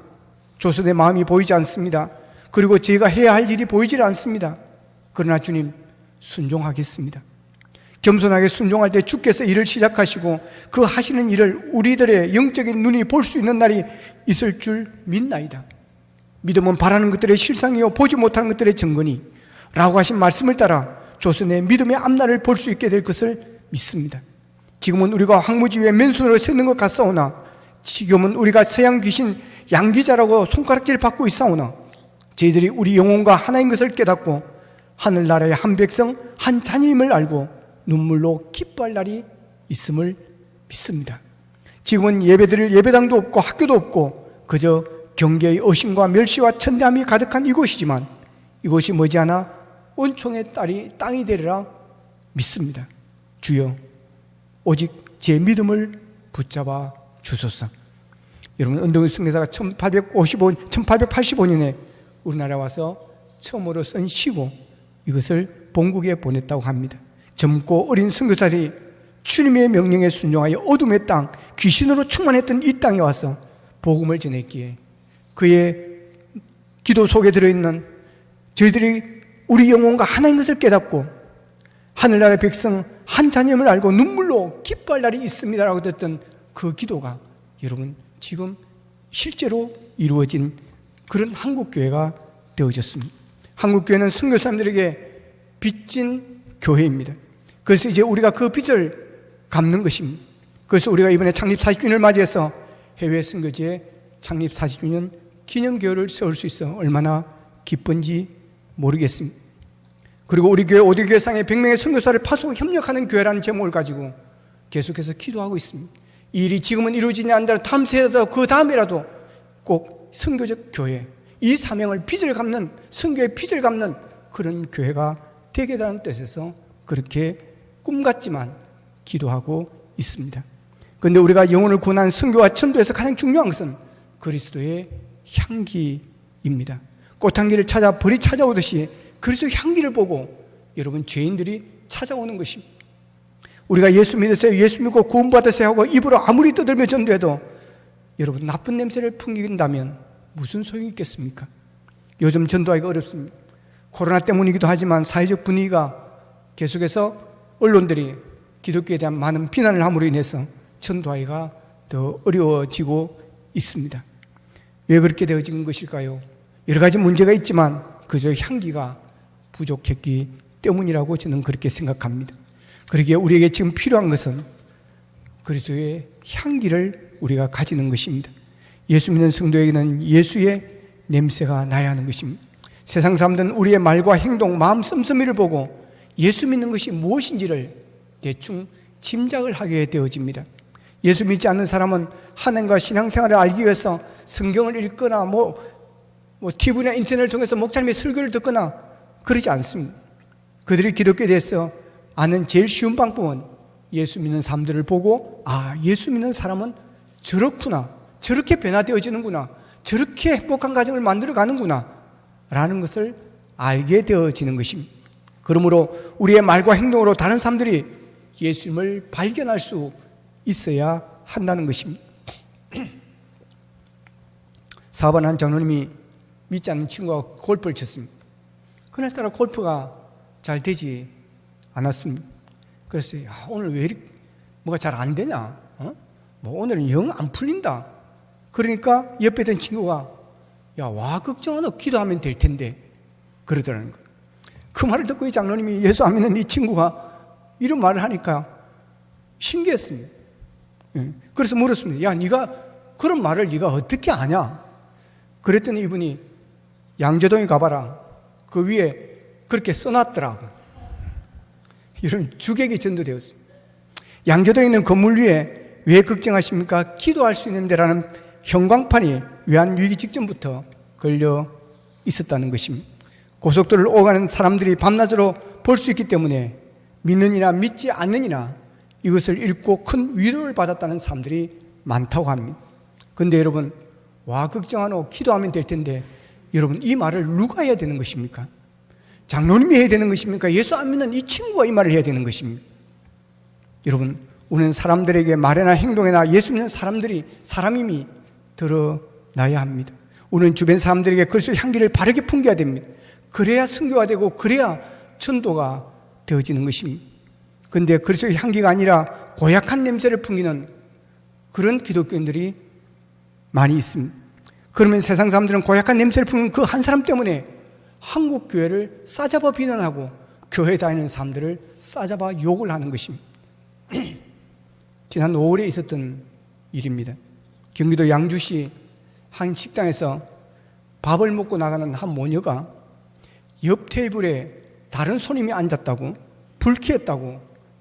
조선의 마음이 보이지 않습니다. 그리고 저희가 해야 할 일이 보이질 않습니다. 그러나 주님, 순종하겠습니다. 겸손하게 순종할 때 주께서 일을 시작하시고 그 하시는 일을 우리들의 영적인 눈이 볼 수 있는 날이 있을 줄 믿나이다. 믿음은 바라는 것들의 실상이요 보지 못하는 것들의 증거니 라고 하신 말씀을 따라 조선의 믿음의 앞날을 볼 수 있게 될 것을 믿습니다. 지금은 우리가 황무지 위에 맨손으로 서는 것 같사오나 지금은 우리가 서양 귀신 양귀자라고 손가락질 받고 있사오나 저희들이 우리 영혼과 하나인 것을 깨닫고 하늘나라의 한 백성 한 자녀임을 알고 눈물로 기뻐할 날이 있음을 믿습니다. 지금은 예배드릴 예배당도 없고 학교도 없고 그저 경계의 의심과 멸시와 천대함이 가득한 이곳이지만 이곳이 머지않아 은총의 땅이 되리라 믿습니다. 주여, 오직 제 믿음을 붙잡아 주소서. 여러분, 은동희 순례자가 1885년에 우리나라에 와서 처음으로 쓴 시고 이것을 본국에 보냈다고 합니다. 젊고 어린 선교사들이 주님의 명령에 순종하여 어둠의 땅, 귀신으로 충만했던 이 땅에 와서 복음을 전했기에 그의 기도 속에 들어있는 저희들이 우리 영혼과 하나인 것을 깨닫고 하늘나라의 백성 한 자녀임을 알고 눈물로 기뻐할 날이 있습니다라고 듣던 그 기도가 여러분 지금 실제로 이루어진 그런 한국교회가 되어졌습니다. 한국교회는 선교사님들에게 빚진 교회입니다. 그래서 이제 우리가 그 빚을 갚는 것입니다. 그래서 우리가 이번에 창립 40주년을 맞이해서 해외 선교지에 창립 40주년 기념교회를 세울 수 있어 얼마나 기쁜지 모르겠습니다. 그리고 우리 교회 오대교회상에 100명의 선교사를 파수하고 협력하는 교회라는 제목을 가지고 계속해서 기도하고 있습니다. 이 일이 지금은 이루어지지 않는다 다음 세대라도 그 다음이라도 꼭 선교적 교회, 이 사명을 빚을 갚는, 선교의 빚을 갚는 그런 교회가 되게 되는 뜻에서 그렇게 꿈같지만 기도하고 있습니다. 그런데 우리가 영혼을 구원한 선교와 전도에서 가장 중요한 것은 그리스도의 향기입니다. 꽃향기를 찾아 벌이 찾아오듯이 그리스도의 향기를 보고 여러분 죄인들이 찾아오는 것입니다. 우리가 예수 믿으세요, 예수 믿고 구원받으세요 하고 입으로 아무리 떠들며 전도해도 여러분 나쁜 냄새를 풍긴다면 무슨 소용이 있겠습니까? 요즘 전도하기가 어렵습니다. 코로나 때문이기도 하지만 사회적 분위기가 계속해서 언론들이 기독교에 대한 많은 비난을 함으로 인해서 전도하기가 더 어려워지고 있습니다. 왜 그렇게 되어진 것일까요? 여러 가지 문제가 있지만 그저 향기가 부족했기 때문이라고 저는 그렇게 생각합니다. 그러기에 우리에게 지금 필요한 것은 그리스도의 향기를 우리가 가지는 것입니다. 예수 믿는 성도에게는 예수의 냄새가 나야 하는 것입니다. 세상 사람들은 우리의 말과 행동, 마음 씀씀이를 보고 예수 믿는 것이 무엇인지를 대충 짐작을 하게 되어집니다. 예수 믿지 않는 사람은 하나님과 신앙생활을 알기 위해서 성경을 읽거나 TV나 인터넷을 통해서 목사님의 설교를 듣거나 그러지 않습니다. 그들이 기독교에 대해서 아는 제일 쉬운 방법은 예수 믿는 사람들을 보고 예수 믿는 사람은 저렇구나, 저렇게 변화되어지는구나, 저렇게 행복한 가정을 만들어가는구나 라는 것을 알게 되어지는 것입니다. 그러므로 우리의 말과 행동으로 다른 사람들이 예수님을 발견할 수 있어야 한다는 것입니다. 사업하는 한 장로님이 믿지 않는 친구가 골프를 쳤습니다. 그날따라 골프가 잘 되지 않았습니다. 그래서 오늘 왜 이렇게 뭐가 잘 안 되냐? 오늘은 영 안 풀린다. 그러니까 옆에 있던 친구가 와 걱정하나 기도하면 될 텐데 그러더라는 거예요. 그 말을 듣고 이 장로님이 예수 안 믿는 이 친구가 이런 말을 하니까 신기했습니다. 그래서 물었습니다. 네가 그런 말을 네가 어떻게 아냐? 그랬더니 이분이 양재동에 가봐라. 그 위에 그렇게 써놨더라고. 이런 주객이 전도되었습니다. 양재동에 있는 건물 위에 왜 걱정하십니까? 기도할 수 있는 데라는 형광판이 외환위기 직전부터 걸려 있었다는 것입니다. 고속도로를 오가는 사람들이 밤낮으로 볼 수 있기 때문에 믿느니나 믿지 않느니나 이것을 읽고 큰 위로를 받았다는 사람들이 많다고 합니다. 그런데 여러분, 와 걱정하노 기도하면 될 텐데 여러분 이 말을 누가 해야 되는 것입니까? 장로님이 해야 되는 것입니까? 예수 안 믿는 이 친구가 이 말을 해야 되는 것입니다. 여러분, 우리는 사람들에게 말이나 행동이나 예수 믿는 사람임이 드러나야 합니다. 우리는 주변 사람들에게 그리스도의 향기를 바르게 풍겨야 됩니다. 그래야 선교가 되고 그래야 전도가 되어지는 것입니다. 그런데 그리스도의 향기가 아니라 고약한 냄새를 풍기는 그런 기독교인들이 많이 있습니다. 그러면 세상 사람들은 고약한 냄새를 풍기는 그 한 사람 때문에 한국 교회를 싸잡아 비난하고 교회 다니는 사람들을 싸잡아 욕을 하는 것입니다. 지난 5월에 있었던 일입니다. 경기도 양주시 한 식당에서 밥을 먹고 나가는 한 모녀가 옆 테이블에 다른 손님이 앉았다고 불쾌했다고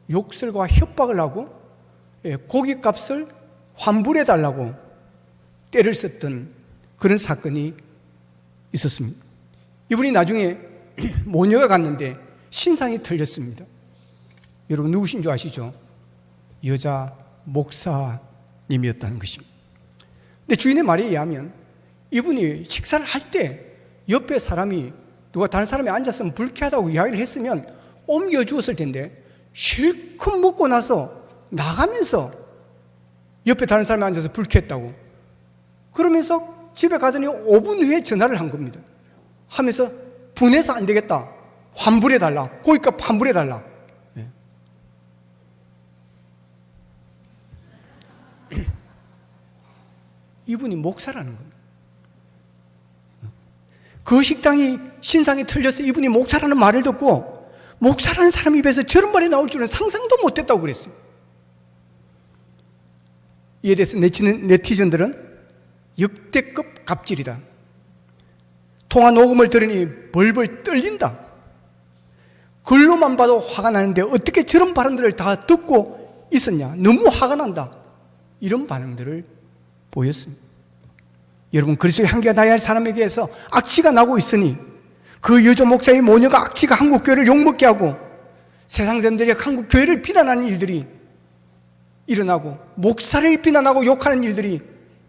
욕설과 협박을 하고 고깃값을 환불해 달라고 때를 썼던 그런 사건이 있었습니다. 이분이 나중에 모녀가 갔는데 신상이 틀렸습니다. 여러분 누구신 줄 아시죠? 여자 목사님이었다는 것입니다. 근데 주인의 말에 의하면 이분이 식사를 할 때 옆에 사람이 누가 다른 사람이 앉았으면 불쾌하다고 이야기를 했으면 옮겨주었을 텐데 실컷 먹고 나서 나가면서 옆에 다른 사람이 앉아서 불쾌했다고 그러면서 집에 가더니 5분 후에 전화를 한 겁니다. 하면서 분해서 안 되겠다, 환불해달라, 고깃값 환불해달라. 이분이 목사라는 겁니다. 그 식당이 신상이 틀려서 이분이 목사라는 말을 듣고 목사라는 사람 입에서 저런 말이 나올 줄은 상상도 못했다고 그랬어요. 이에 대해서 네티즌들은 역대급 갑질이다, 통화 녹음을 들으니 벌벌 떨린다, 글로만 봐도 화가 나는데 어떻게 저런 발언들을 다 듣고 있었냐, 너무 화가 난다, 이런 반응들을 보였습니다. 여러분, 그리스도의 향기가 나야 할 사람에게서 악취가 나고 있으니 그 여조 목사의 모녀가 악취가 한국교회를 욕먹게 하고 세상 사람들이 한국교회를 비난하는 일들이 일어나고 목사를 비난하고 욕하는 일들이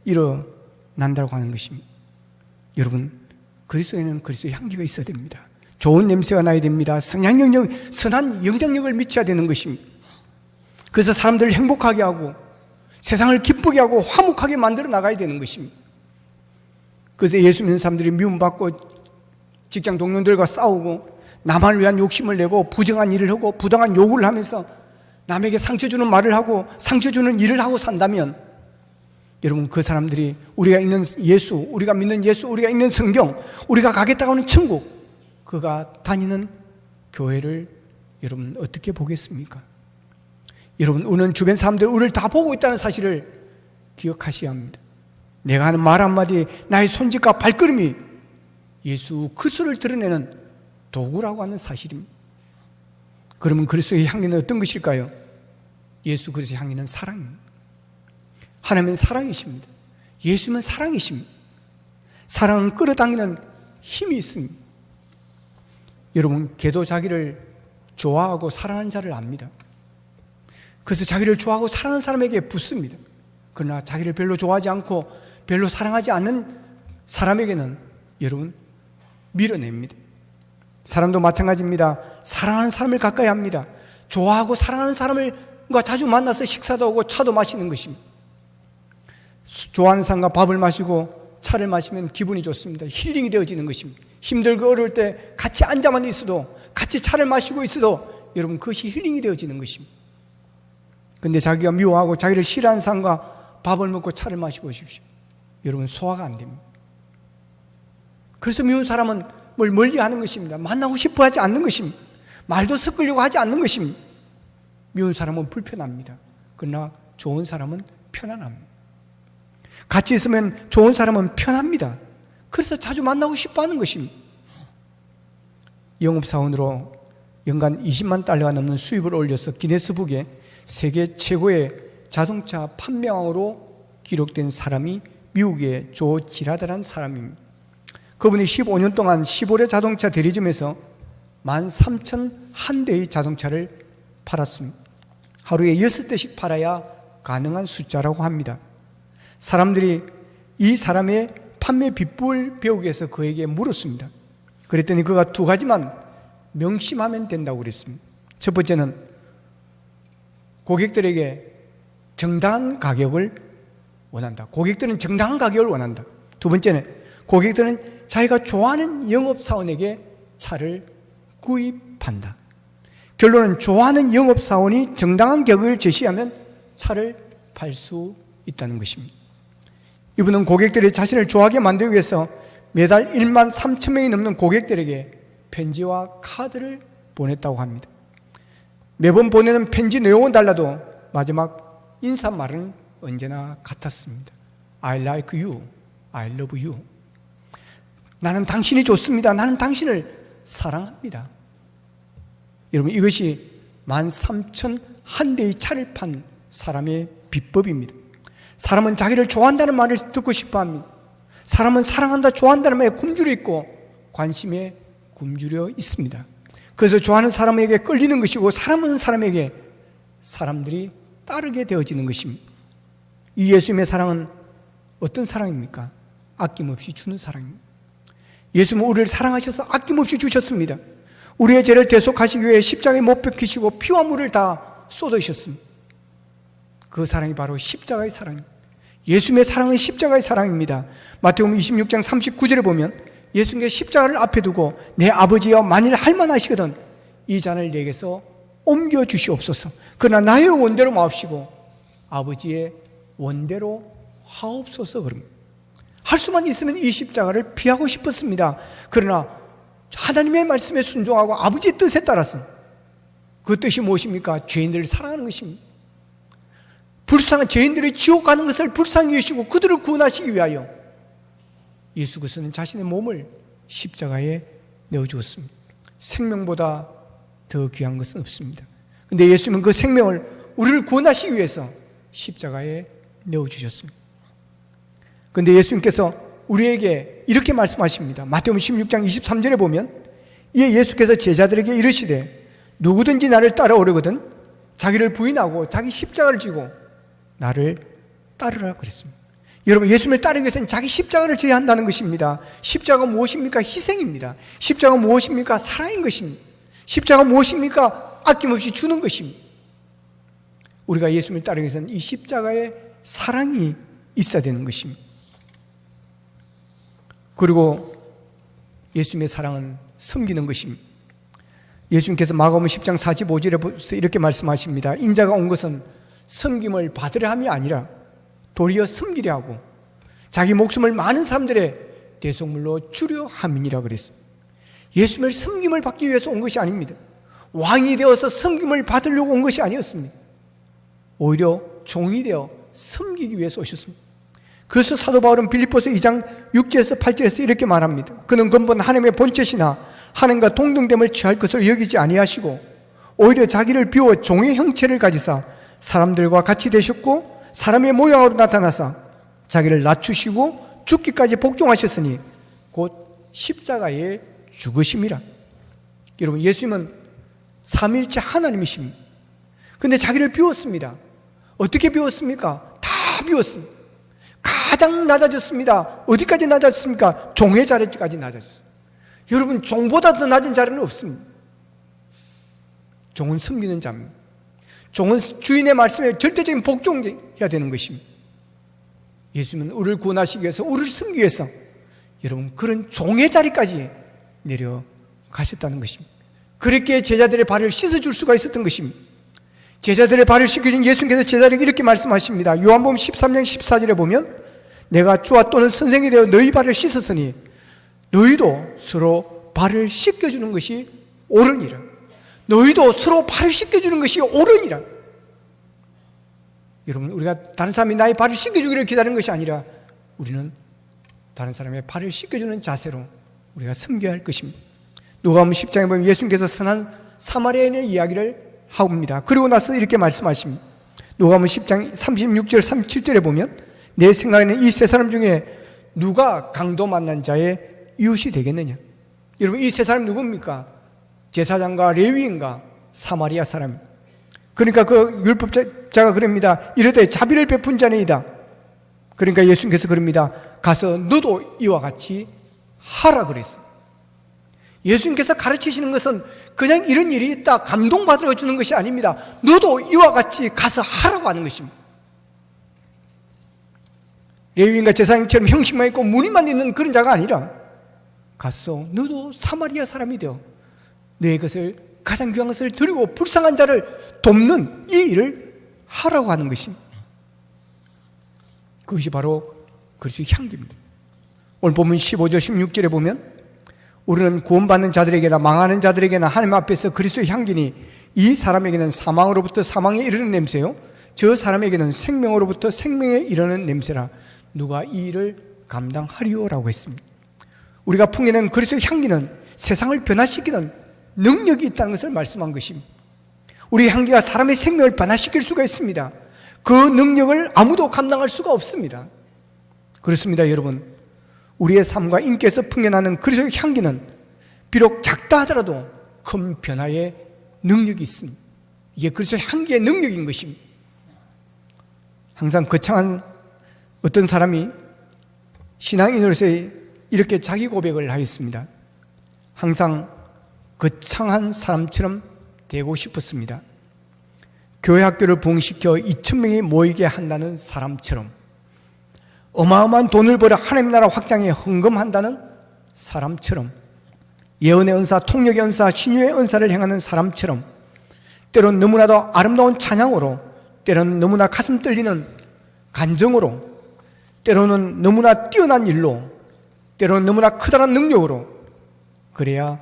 일어난다고 하는 것입니다. 여러분, 그리스도에는 그리스도의 향기가 있어야 됩니다. 좋은 냄새가 나야 됩니다. 선한 영향력을 미쳐야 되는 것입니다. 그래서 사람들을 행복하게 하고 세상을 기쁘게 하고 화목하게 만들어 나가야 되는 것입니다. 그래서 예수 믿는 사람들이 미움받고 직장 동료들과 싸우고 나만을 위한 욕심을 내고 부정한 일을 하고 부당한 요구를 하면서 남에게 상처 주는 말을 하고 상처 주는 일을 하고 산다면 여러분, 그 사람들이 우리가 있는 예수, 우리가 믿는 예수, 우리가 있는 성경, 우리가 가겠다고 하는 천국, 그가 다니는 교회를 여러분 어떻게 보겠습니까? 여러분, 우리는 주변 사람들이 우리를 다 보고 있다는 사실을 기억하셔야 합니다. 내가 하는 말 한마디, 나의 손짓과 발걸음이 예수 그리스도를 드러내는 도구라고 하는 사실입니다. 그러면 그리스도의 향기는 어떤 것일까요? 예수 그리스도의 향기는 사랑입니다. 하나님은 사랑이십니다. 예수는 사랑이십니다. 사랑은 끌어당기는 힘이 있습니다. 여러분, 개도 자기를 좋아하고 사랑하는 자를 압니다. 그래서 자기를 좋아하고 사랑하는 사람에게 붙습니다. 그러나 자기를 별로 좋아하지 않고 별로 사랑하지 않는 사람에게는 여러분 밀어냅니다. 사람도 마찬가지입니다. 사랑하는 사람을 가까이 합니다. 좋아하고 사랑하는 사람과 자주 만나서 식사도 하고 차도 마시는 것입니다. 좋아하는 사람과 밥을 마시고 차를 마시면 기분이 좋습니다. 힐링이 되어지는 것입니다. 힘들고 어려울 때 같이 앉아만 있어도, 같이 차를 마시고 있어도 여러분 그것이 힐링이 되어지는 것입니다. 근데 자기가 미워하고 자기를 싫어하는 사람과 밥을 먹고 차를 마시고 오십시오. 여러분 소화가 안 됩니다. 그래서 미운 사람은 뭘 멀리하는 것입니다. 만나고 싶어 하지 않는 것입니다. 말도 섞으려고 하지 않는 것입니다. 미운 사람은 불편합니다. 그러나 좋은 사람은 편안합니다. 같이 있으면 좋은 사람은 편합니다. 그래서 자주 만나고 싶어 하는 것입니다. 영업사원으로 연간 20만 달러가 넘는 수입을 올려서 기네스북에 세계 최고의 자동차 판매왕으로 기록된 사람이 미국의 조 지라드라는 사람입니다. 그분이 15년 동안 15대 자동차 대리점에서 13,001대의 자동차를 팔았습니다. 하루에 6대씩 팔아야 가능한 숫자라고 합니다. 사람들이 이 사람의 판매 비법을 배우기 위해서 그에게 물었습니다. 그랬더니 그가 두 가지만 명심하면 된다고 그랬습니다. 첫 번째는 고객들에게 정당한 가격을 원한다. 고객들은 정당한 가격을 원한다. 두 번째는 고객들은 자기가 좋아하는 영업사원에게 차를 구입한다. 결론은 좋아하는 영업사원이 정당한 가격을 제시하면 차를 팔 수 있다는 것입니다. 이분은 고객들이 자신을 좋아하게 만들기 위해서 매달 1만 3천 명이 넘는 고객들에게 편지와 카드를 보냈다고 합니다. 매번 보내는 편지 내용은 달라도 마지막 인사말은 언제나 같았습니다. I like you, I love you. 나는 당신이 좋습니다. 나는 당신을 사랑합니다. 여러분, 이것이 13,001대의 차를 판 사람의 비법입니다. 사람은 자기를 좋아한다는 말을 듣고 싶어합니다. 사람은 사랑한다, 좋아한다는 말에 굶주려 있고 관심에 굶주려 있습니다. 그래서 좋아하는 사람에게 끌리는 것이고 사람은 사람에게 사람들이 따르게 되어지는 것입니다. 이 예수님의 사랑은 어떤 사랑입니까? 아낌없이 주는 사랑입니다. 예수님은 우리를 사랑하셔서 아낌없이 주셨습니다. 우리의 죄를 대속하시기 위해 십자가에 못 박히시고 피와 물을 다 쏟으셨습니다. 그 사랑이 바로 십자가의 사랑입니다. 예수님의 사랑은 십자가의 사랑입니다. 마태복음 26장 39절에 보면 예수님께 십자가를 앞에 두고 내 아버지여 만일 할만하시거든 이 잔을 내게서 옮겨 주시옵소서. 그러나 나의 원대로 마옵시고 아버지의 원대로 하옵소서. 그럽니다. 할 수만 있으면 이 십자가를 피하고 싶었습니다. 그러나 하나님의 말씀에 순종하고 아버지의 뜻에 따라서 그 뜻이 무엇입니까? 죄인들을 사랑하는 것입니다. 불쌍한 죄인들이 지옥 가는 것을 불쌍히 여기시고 그들을 구원하시기 위하여 예수 그리스도는 자신의 몸을 십자가에 내어주었습니다. 생명보다 더 귀한 것은 없습니다. 그런데 예수님은 그 생명을 우리를 구원하시기 위해서 십자가에 내어주셨습니다. 그런데 예수님께서 우리에게 이렇게 말씀하십니다. 마태복음 16장 23절에 보면 이에 예수께서 제자들에게 이르시되 누구든지 나를 따라오려거든 자기를 부인하고 자기 십자가를 지고 나를 따르라 그랬습니다. 여러분, 예수님을 따르기 위해서는 자기 십자가를 져야 한다는 것입니다. 십자가가 무엇입니까? 희생입니다. 십자가가 무엇입니까? 사랑인 것입니다. 십자가가 무엇입니까? 아낌없이 주는 것입니다. 우리가 예수님을 따르기 위해서는 이 십자가에 사랑이 있어야 되는 것입니다. 그리고 예수님의 사랑은 섬기는 것입니다. 예수님께서 마가복음 10장 45절에 이렇게 말씀하십니다. 인자가 온 것은 섬김을 받으려 함이 아니라 도리어 섬기려 하고 자기 목숨을 많은 사람들의 대속물로 주려 함이니라 그랬습니다. 예수님을 섬김을 받기 위해서 온 것이 아닙니다. 왕이 되어서 섬김을 받으려고 온 것이 아니었습니다. 오히려 종이 되어 섬기기 위해서 오셨습니다. 그래서 사도 바울은 빌립보서 2장 6절에서 8절에서 이렇게 말합니다. 그는 근본 하나님의 본체시나 하나님과 동등됨을 취할 것으로 여기지 아니하시고 오히려 자기를 비워 종의 형체를 가지사 사람들과 같이 되셨고 사람의 모양으로 나타나사 자기를 낮추시고 죽기까지 복종하셨으니 곧 십자가에 죽으심이라. 여러분, 예수님은 삼위일체 하나님이십니다. 그런데 자기를 비웠습니다. 어떻게 비웠습니까? 다 비웠습니다. 가장 낮아졌습니다. 어디까지 낮아졌습니까? 종의 자리까지 낮아졌습니다. 여러분, 종보다 더 낮은 자리는 없습니다. 종은 섬기는 자입니다. 종은 주인의 말씀에 절대적인 복종해야 되는 것입니다. 예수님은 우리를 구원하시기 위해서, 우리를 섬기기 위해서 여러분 그런 종의 자리까지 내려가셨다는 것입니다. 그렇게 제자들의 발을 씻어줄 수가 있었던 것입니다. 제자들의 발을 씻겨준 예수님께서 제자들에게 이렇게 말씀하십니다. 요한복음 13장 14절에 보면 내가 주와 또는 선생이 되어 너희 발을 씻었으니 너희도 서로 발을 씻겨주는 것이 옳으니라. 너희도 서로 발을 씻겨주는 것이 옳으니라. 여러분, 우리가 다른 사람이 나의 발을 씻겨주기를 기다리는 것이 아니라 우리는 다른 사람의 발을 씻겨주는 자세로 우리가 섬겨야 할 것입니다. 누가복음 10장에 보면 예수님께서 선한 사마리아인의 이야기를 합니다. 그리고 나서 이렇게 말씀하십니다. 누가복음 10장 36절 37절에 보면 내 생각에는 이 세 사람 중에 누가 강도 만난 자의 이웃이 되겠느냐. 여러분, 이 세 사람 누굽니까? 제사장과 레위인과 사마리아 사람. 그러니까 그 율법자가 그럽니다. 이르되 자비를 베푼 자니이다. 그러니까 예수님께서 그럽니다. 가서 너도 이와 같이 하라 그랬습니다. 예수님께서 가르치시는 것은 그냥 이런 일이 있다 감동받으러 주는 것이 아닙니다. 너도 이와 같이 가서 하라고 하는 것입니다. 레위인과 제사장처럼 형식만 있고 무늬만 있는 그런 자가 아니라 가서 너도 사마리아 사람이 되어 내 것을 가장 귀한 것을 드리고 불쌍한 자를 돕는 이 일을 하라고 하는 것입니다. 그것이 바로 그리스도의 향기입니다. 오늘 보면 15절 16절에 보면 우리는 구원받는 자들에게나 망하는 자들에게나 하나님 앞에서 그리스도의 향기니 이 사람에게는 사망으로부터 사망에 이르는 냄새요 저 사람에게는 생명으로부터 생명에 이르는 냄새라. 누가 이 일을 감당하리오라고 했습니다. 우리가 풍기는 그리스도의 향기는 세상을 변화시키는 능력이 있다는 것을 말씀한 것입니다. 우리 향기가 사람의 생명을 변화시킬 수가 있습니다. 그 능력을 아무도 감당할 수가 없습니다. 그렇습니다, 여러분. 우리의 삶과 인격에서 풍겨나는 그리스도의 향기는 비록 작다 하더라도 큰 변화의 능력이 있습니다. 이게 그리스도의 향기의 능력인 것입니다. 항상 거창한 어떤 사람이 신앙인으로서 이렇게 자기 고백을 하였습니다. 항상 거창한 사람처럼 되고 싶었습니다. 교회 학교를 부흥시켜 2,000명이 모이게 한다는 사람처럼, 어마어마한 돈을 벌어 하나님 나라 확장에 헌금한다는 사람처럼, 예언의 은사, 통역의 은사, 신유의 은사를 행하는 사람처럼, 때론 너무나도 아름다운 찬양으로, 때로는 너무나 가슴 떨리는 간정으로, 때로는 너무나 뛰어난 일로, 때로는 너무나 커다란 능력으로, 그래야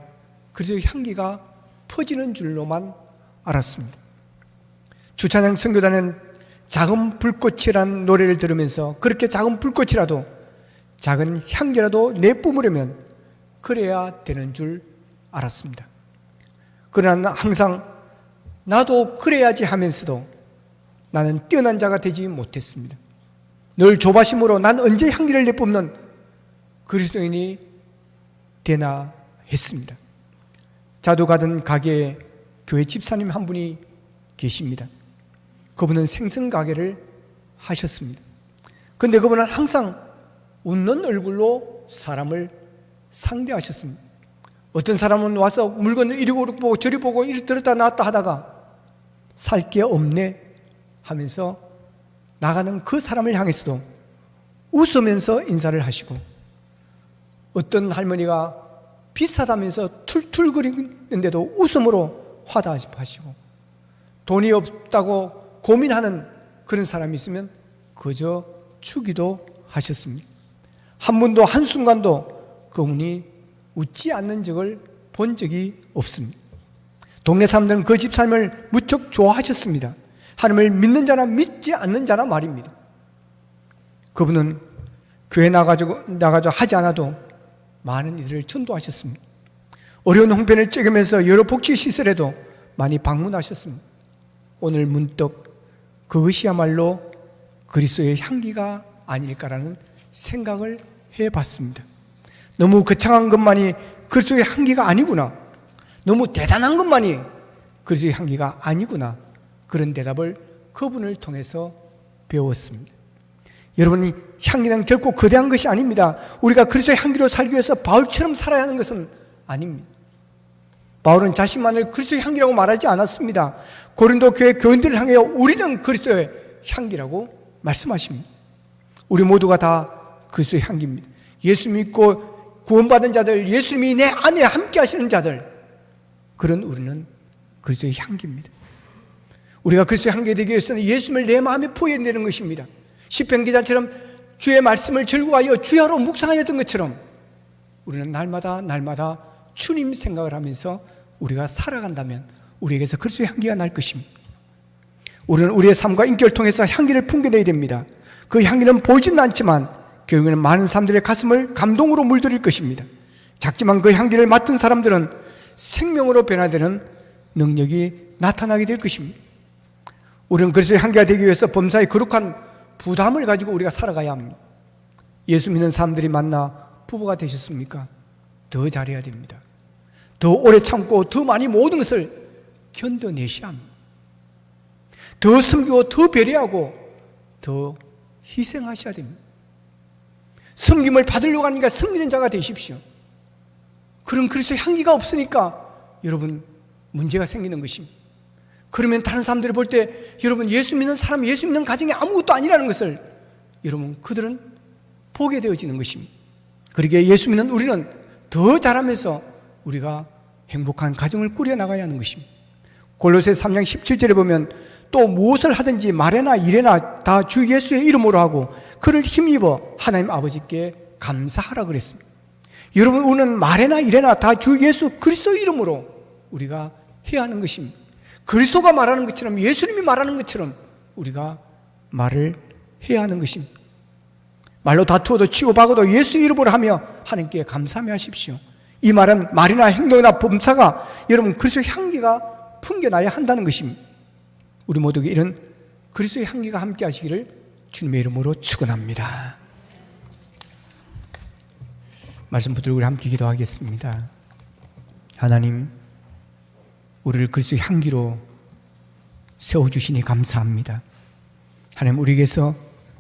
그리스도의 향기가 퍼지는 줄로만 알았습니다. 주찬양 선교단은 작은 불꽃이라는 노래를 들으면서 그렇게 작은 불꽃이라도, 작은 향기라도 내뿜으려면 그래야 되는 줄 알았습니다. 그러나 항상 나도 그래야지 하면서도 나는 뛰어난 자가 되지 못했습니다. 늘 조바심으로 난 언제 향기를 내뿜는 그리스도인이 되나 했습니다. 자주 가던 가게에 교회 집사님 한 분이 계십니다. 그분은 생선가게를 하셨습니다. 그런데 그분은 항상 웃는 얼굴로 사람을 상대하셨습니다. 어떤 사람은 와서 물건을 이리 보고 저리 보고 이리 들었다 놨다 하다가 살 게 없네 하면서 나가는 그 사람을 향해서도 웃으면서 인사를 하시고, 어떤 할머니가 비싸다면서 툴툴거리는데도 웃음으로 화답하시고, 돈이 없다고 고민하는 그런 사람이 있으면 그저 주기도 하셨습니다. 한 번도 한순간도 그분이 웃지 않는 적을 본 적이 없습니다. 동네 사람들은 그 집사님을 무척 좋아하셨습니다. 하나님을 믿는 자나 믿지 않는 자나 말입니다. 그분은 교회 나가지고 하지 않아도 많은 이들을 전도하셨습니다. 어려운 형편을 찍으면서 여러 복지시설에도 많이 방문하셨습니다. 오늘 문득 그것이야말로 그리스도의 향기가 아닐까라는 생각을 해봤습니다. 너무 거창한 것만이 그리스도의 향기가 아니구나, 너무 대단한 것만이 그리스도의 향기가 아니구나, 그런 대답을 그분을 통해서 배웠습니다. 여러분이 향기는 결코 거대한 것이 아닙니다. 우리가 그리스도의 향기로 살기 위해서 바울처럼 살아야 하는 것은 아닙니다. 바울은 자신만을 그리스도의 향기라고 말하지 않았습니다. 고린도 교회 교인들을 향해 우리는 그리스도의 향기라고 말씀하십니다. 우리 모두가 다 그리스도의 향기입니다. 예수 믿고 구원받은 자들, 예수님이 내 안에 함께 하시는 자들, 그런 우리는 그리스도의 향기입니다. 우리가 그리스도의 향기 되기 위해서는 예수님을 내 마음에 포여내는 것입니다. 시편 기자처럼 주의 말씀을 즐거워하여 주야로 묵상하였던 것처럼 우리는 날마다 주님 생각을 하면서 우리가 살아간다면 우리에게서 그리스도의 향기가 날 것입니다. 우리는 우리의 삶과 인격을 통해서 향기를 풍겨내야 됩니다. 그 향기는 보이지는 않지만 결국에는 많은 사람들의 가슴을 감동으로 물들일 것입니다. 작지만 그 향기를 맡은 사람들은 생명으로 변화되는 능력이 나타나게 될 것입니다. 우리는 그리스도의 향기가 되기 위해서 범사의 거룩한 부담을 가지고 우리가 살아가야 합니다. 예수 믿는 사람들이 만나 부부가 되셨습니까? 더 잘해야 됩니다. 더 오래 참고 더 많이 모든 것을 견뎌내셔야 합니다. 더 섬기고 더 배려하고 더 희생하셔야 됩니다. 섬김을 받으려고 하니까 섬기는 자가 되십시오. 그런 그리스도의 향기가 없으니까 여러분 문제가 생기는 것입니다. 그러면 다른 사람들이 볼 때 여러분 예수 믿는 사람, 예수 믿는 가정이 아무것도 아니라는 것을 여러분 그들은 보게 되어지는 것입니다. 그러기에 예수 믿는 우리는 더 잘하면서 우리가 행복한 가정을 꾸려나가야 하는 것입니다. 골로새 3장 17절에 보면 또 무엇을 하든지 말에나 일에나 다 주 예수의 이름으로 하고 그를 힘입어 하나님 아버지께 감사하라 그랬습니다. 여러분 우리는 말에나 일에나 다 주 예수 그리스도 이름으로 우리가 해야 하는 것입니다. 그리스도가 말하는 것처럼, 예수님이 말하는 것처럼 우리가 말을 해야 하는 것입니다. 말로 다투어도 치고 박아도 예수 이름으로 하며 하나님께 감사하며 하십시오. 이 말은 말이나 행동이나 범사가 여러분 그리스도의 향기가 풍겨나야 한다는 것입니다. 우리 모두에게 이런 그리스도의 향기가 함께 하시기를 주님의 이름으로 축원합니다. 말씀 붙들고 우리 함께 기도하겠습니다. 하나님, 우리를 그리스도의 향기로 세워주시니 감사합니다. 하나님, 우리에게서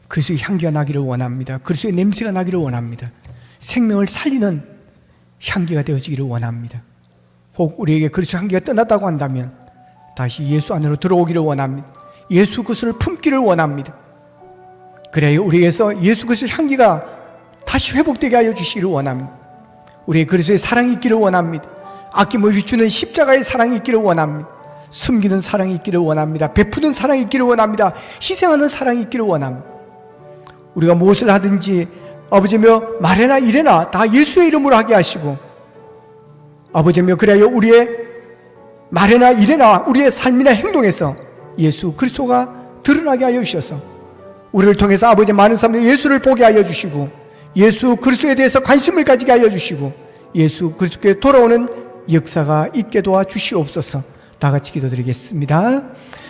그리스도의 향기가 나기를 원합니다. 그리스도의 냄새가 나기를 원합니다. 생명을 살리는 향기가 되어지기를 원합니다. 혹 우리에게 그리스도의 향기가 떠났다고 한다면 다시 예수 안으로 들어오기를 원합니다. 예수 그리스도를 품기를 원합니다. 그래야 우리에게서 예수 그리스도의 향기가 다시 회복되게 하여 주시기를 원합니다. 우리의 그리스도의 사랑이 있기를 원합니다. 아낌없이 주는 십자가의 사랑이 있기를 원합니다. 숨기는 사랑이 있기를 원합니다. 베푸는 사랑이 있기를 원합니다. 희생하는 사랑이 있기를 원합니다. 우리가 무엇을 하든지 아버지며 말해나 이래나 다 예수의 이름으로 하게 하시고, 아버지며 그래야 우리의 말해나 이래나 우리의 삶이나 행동에서 예수 그리스도가 드러나게 하여 주셔서 우리를 통해서 아버지 많은 사람들이 예수를 보게 하여 주시고, 예수 그리스도에 대해서 관심을 가지게 하여 주시고, 예수 그리스도께 돌아오는 역사가 있게 도와주시옵소서. 다 같이 기도드리겠습니다.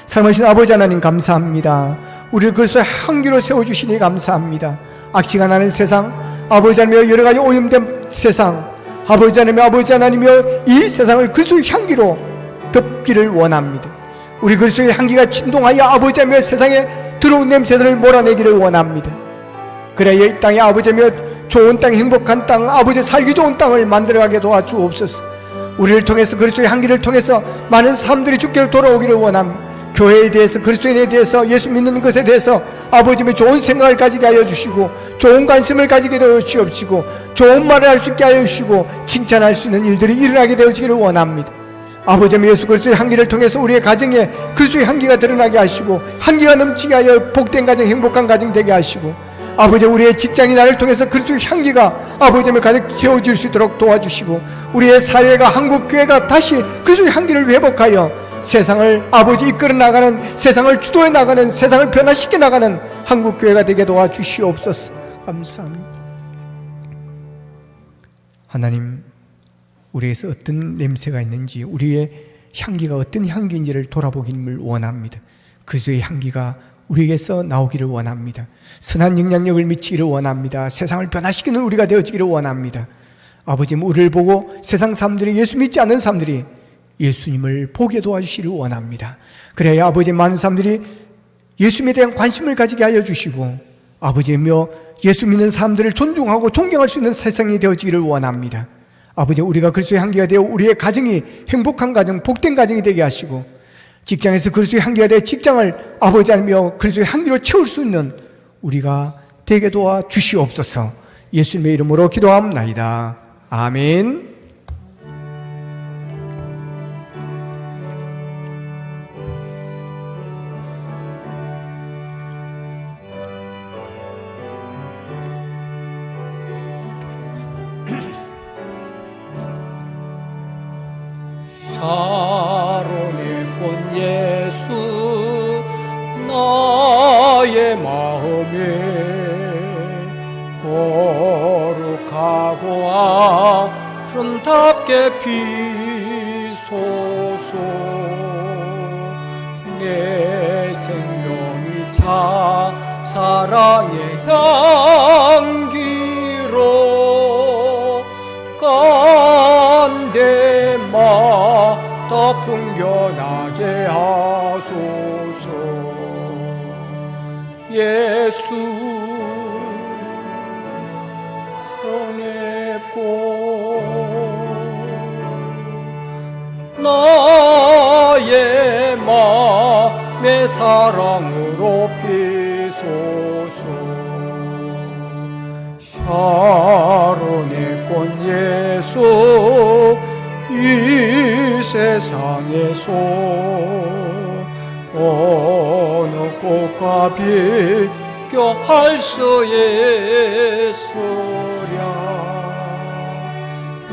사랑하신 아버지 하나님, 감사합니다. 우리를 그리스도의 향기로 세워주시니 감사합니다. 악취가 나는 세상, 아버지 하나님여 여러 가지 오염된 세상, 아버지 하나님여 이 세상을 그리스도의 향기로 덮기를 원합니다. 우리 그리스도의 향기가 진동하여 아버지 하나님여 세상에 들어온 냄새들을 몰아내기를 원합니다. 그래야 이 땅에 아버지 하나님여 좋은 땅, 행복한 땅, 아버지 살기 좋은 땅을 만들어가게 도와주옵소서. 우리를 통해서 그리스도의 향기를 통해서 많은 사람들이 주께로 돌아오기를 원합니다. 교회에 대해서, 그리스도인에 대해서, 예수 믿는 것에 대해서 아버지의 좋은 생각을 가지게 하여 주시고, 좋은 관심을 가지게 되어 주옵시고, 좋은 말을 할 수 있게 하여 주시고, 칭찬할 수 있는 일들이 일어나게 되어지기를 원합니다. 아버지의 예수 그리스도의 향기를 통해서 우리의 가정에 그리스도의 향기가 드러나게 하시고, 향기가 넘치게 하여 복된 가정, 행복한 가정 되게 하시고, 아버지 우리의 직장이 나를 통해서 그리스도의 향기가 아버지의 가득 채워질 수 있도록 도와주시고, 우리의 사회가, 한국교회가 다시 그리스도의 향기를 회복하여 세상을 아버지 이끌어 나가는, 세상을 주도해 나가는, 세상을 변화시켜 나가는 한국교회가 되게 도와주시옵소서. 감사합니다. 하나님, 우리에서 어떤 냄새가 있는지, 우리의 향기가 어떤 향기인지를 돌아보기를 원합니다. 그리스도의 향기가 우리에게서 나오기를 원합니다. 선한 영향력을 미치기를 원합니다. 세상을 변화시키는 우리가 되어지기를 원합니다. 아버지, 우리를 보고 세상 사람들이, 예수 믿지 않는 사람들이 예수님을 보게 도와주시기를 원합니다. 그래야 아버지 많은 사람들이 예수님에 대한 관심을 가지게 하여 주시고, 아버지며 예수 믿는 사람들을 존중하고 존경할 수 있는 세상이 되어지기를 원합니다. 아버지, 우리가 그리스도의 향기가 되어 우리의 가정이 행복한 가정, 복된 가정이 되게 하시고, 직장에서 그리스도의 향기가 되어 직장을 아버지 하며 그리스도의 향기로 채울 수 있는 우리가 되게 도와 주시옵소서. 예수님의 이름으로 기도합나이다. 아멘. 사론의 꽃 예수, 나의 마음에 거룩하고 아름답게 피소서. 내 생명이 차 사랑의 향기로 간대마다 풍겨나게 하소서. 예수 보냈고 나의 맘의 사랑으로 피소서. 샤론의 꽃 예수, 이 세상에서 어느 꽃과 비교할 수 있으랴.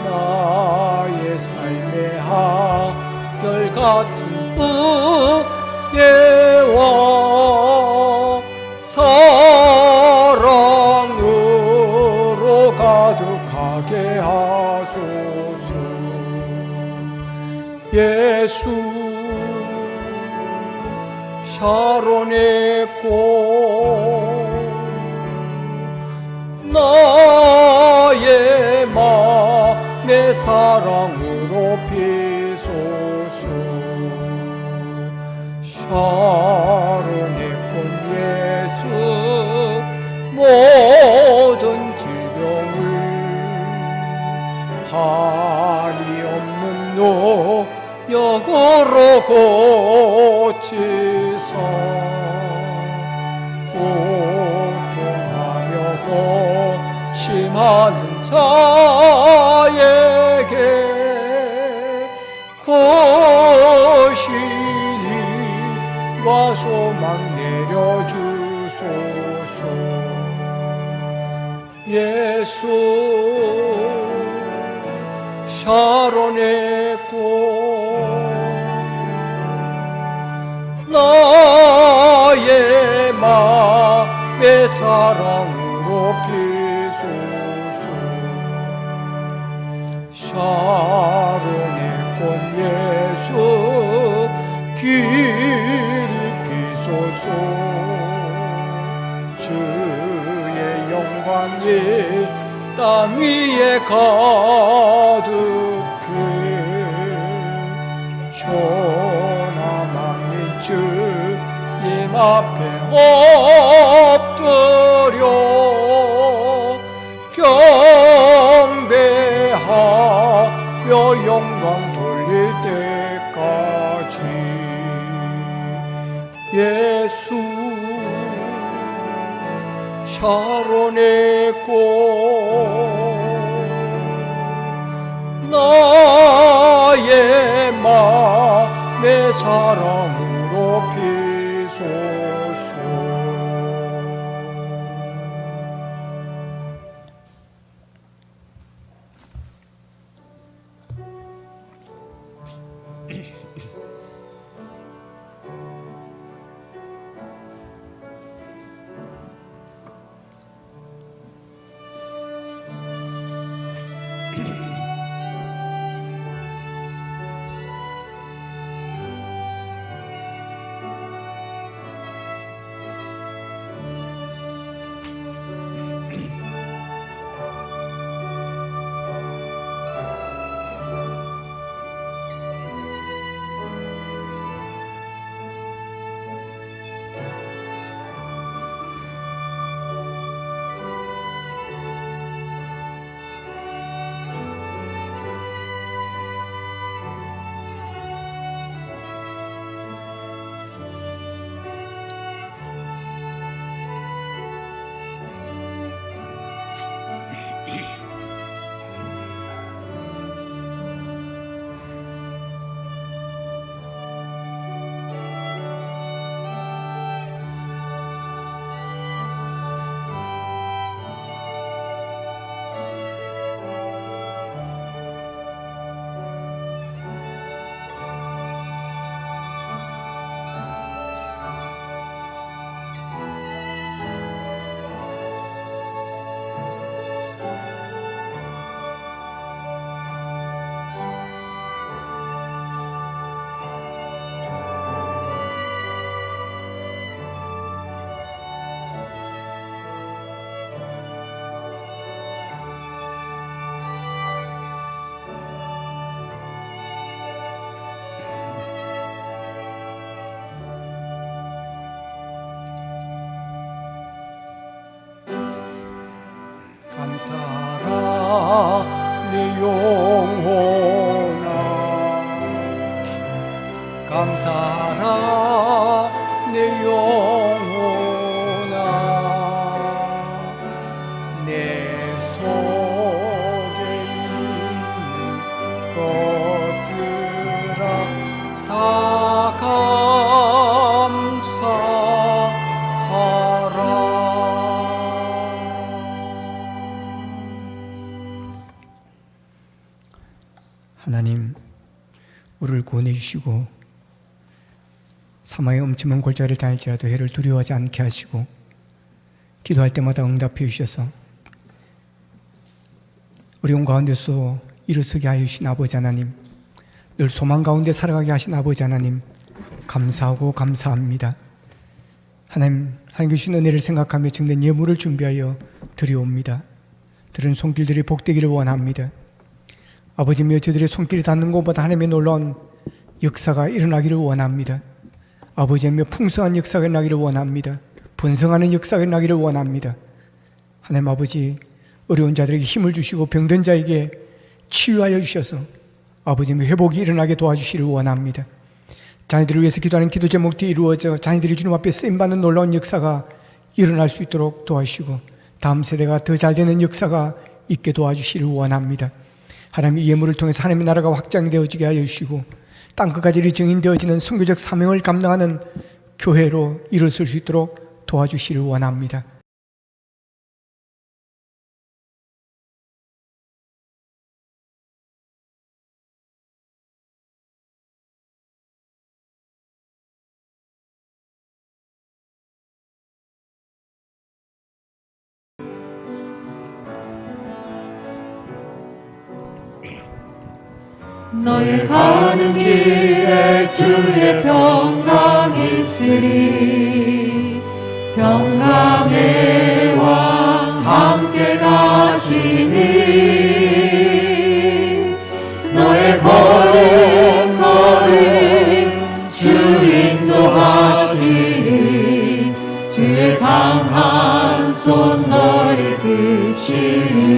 나의 삶의 한결같은 은혜와 사랑으로 가득하게 하소서. 예수 샤론의 꽃 나의 맘의 사랑으로 비소서 샤론의 꽃 예수 모든 질병을 한이 없는 노역으로 고치사 고통하며 고심하는 자에게 거신이와 소망 내려주소서. 예수 샤론의 꽃 나의 맘의 사랑으로 비소서. 샤론의 꽃 예수 길이 비소서. 주의 영광이 땅 위에 가득해 전하 만민 주님 앞에 엎드려 경배하며 영광 돌릴 때까지 예수 샤론의 꽃 나의 맘의 사랑으로 비소서. 감사라 네 영혼아 감사라 네 영혼아 내 속에 있는 것들아 다 감사하라. 하나님, 우리를 구원해 주시고 사망의 엄침한 골짜기를 다닐지라도 해를 두려워하지 않게 하시고 기도할 때마다 응답해 주셔서 어려운 가운데서 일어서게 하여 주신 아버지 하나님, 늘 소망 가운데 살아가게 하신 아버지 하나님 감사하고 감사합니다. 하나님 주신 은혜를 생각하며 증된 예물을 준비하여 드려옵니다. 들은 손길들이 복되기를 원합니다. 아버지며 저들의 손길이 닿는 것보다 하나님의 놀라운 역사가 일어나기를 원합니다. 아버지며 풍성한 역사가 일어나기를 원합니다. 번성하는 역사가 일어나기를 원합니다. 하나님 아버지, 어려운 자들에게 힘을 주시고 병든 자에게 치유하여 주셔서 아버지며 회복이 일어나게 도와주시기를 원합니다. 자녀들을 위해서 기도하는 기도 제목들이 이루어져 자녀들이 주님 앞에 쓰임받는 놀라운 역사가 일어날 수 있도록 도와주시고 다음 세대가 더 잘되는 역사가 있게 도와주시기를 원합니다. 하나님의 예물을 통해서 하나님의 나라가 확장되어지게 하여 주시고 땅끝까지 증인되어지는 선교적 사명을 감당하는 교회로 일어설 수 있도록 도와주시기를 원합니다. 너의 가는 길에 주의 평강이 있으리. 평강의 왕 함께 가시니. 너의 걸음 주 인도하시리. 주의 강한 손 널 이끄시리.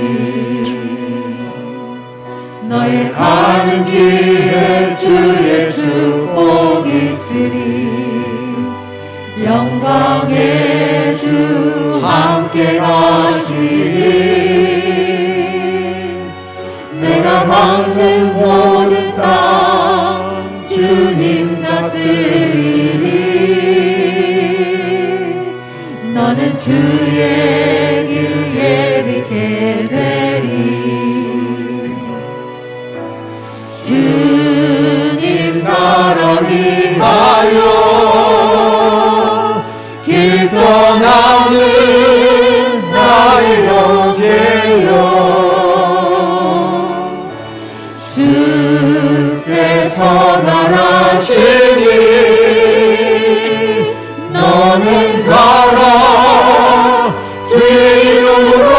너의 가는 길에 주의 축복이 있으리. 영광의 주 함께 가시리. 내가 만든 모든 땅 주님 다스리리. 너는 주의 길 예비케 되리. 주님 나라 위하여 길 떠나는 나의 형제여. 주께서 나라시니 너는 가라. 주의 이름으로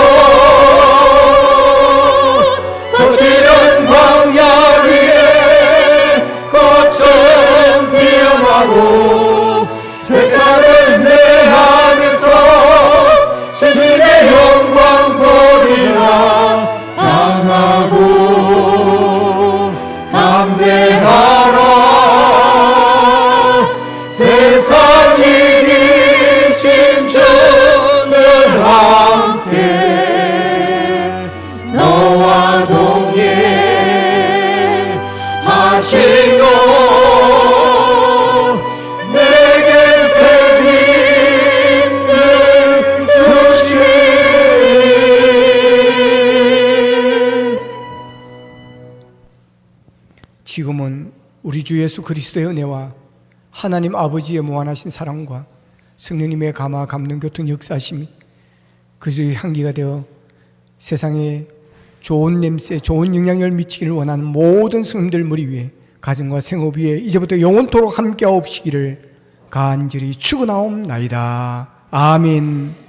거칠은 광야 세상을 내 안에서 주님의 영광 보리라. 당하고 담대하라. 세상이 이기신 주는 함께 너와 동행 하시고 지금은 우리 주 예수 그리스도의 은혜와 하나님 아버지의 무한하신 사랑과 성령님의 감화 감동 교통 역사하심이 그리스도의 향기가 되어 세상에 좋은 냄새, 좋은 영향력을 미치기를 원하는 모든 성도들 머리 위에, 가정과 생업 위에 이제부터 영원토록 함께하옵시기를 간절히 축원하옵나이다. 아멘.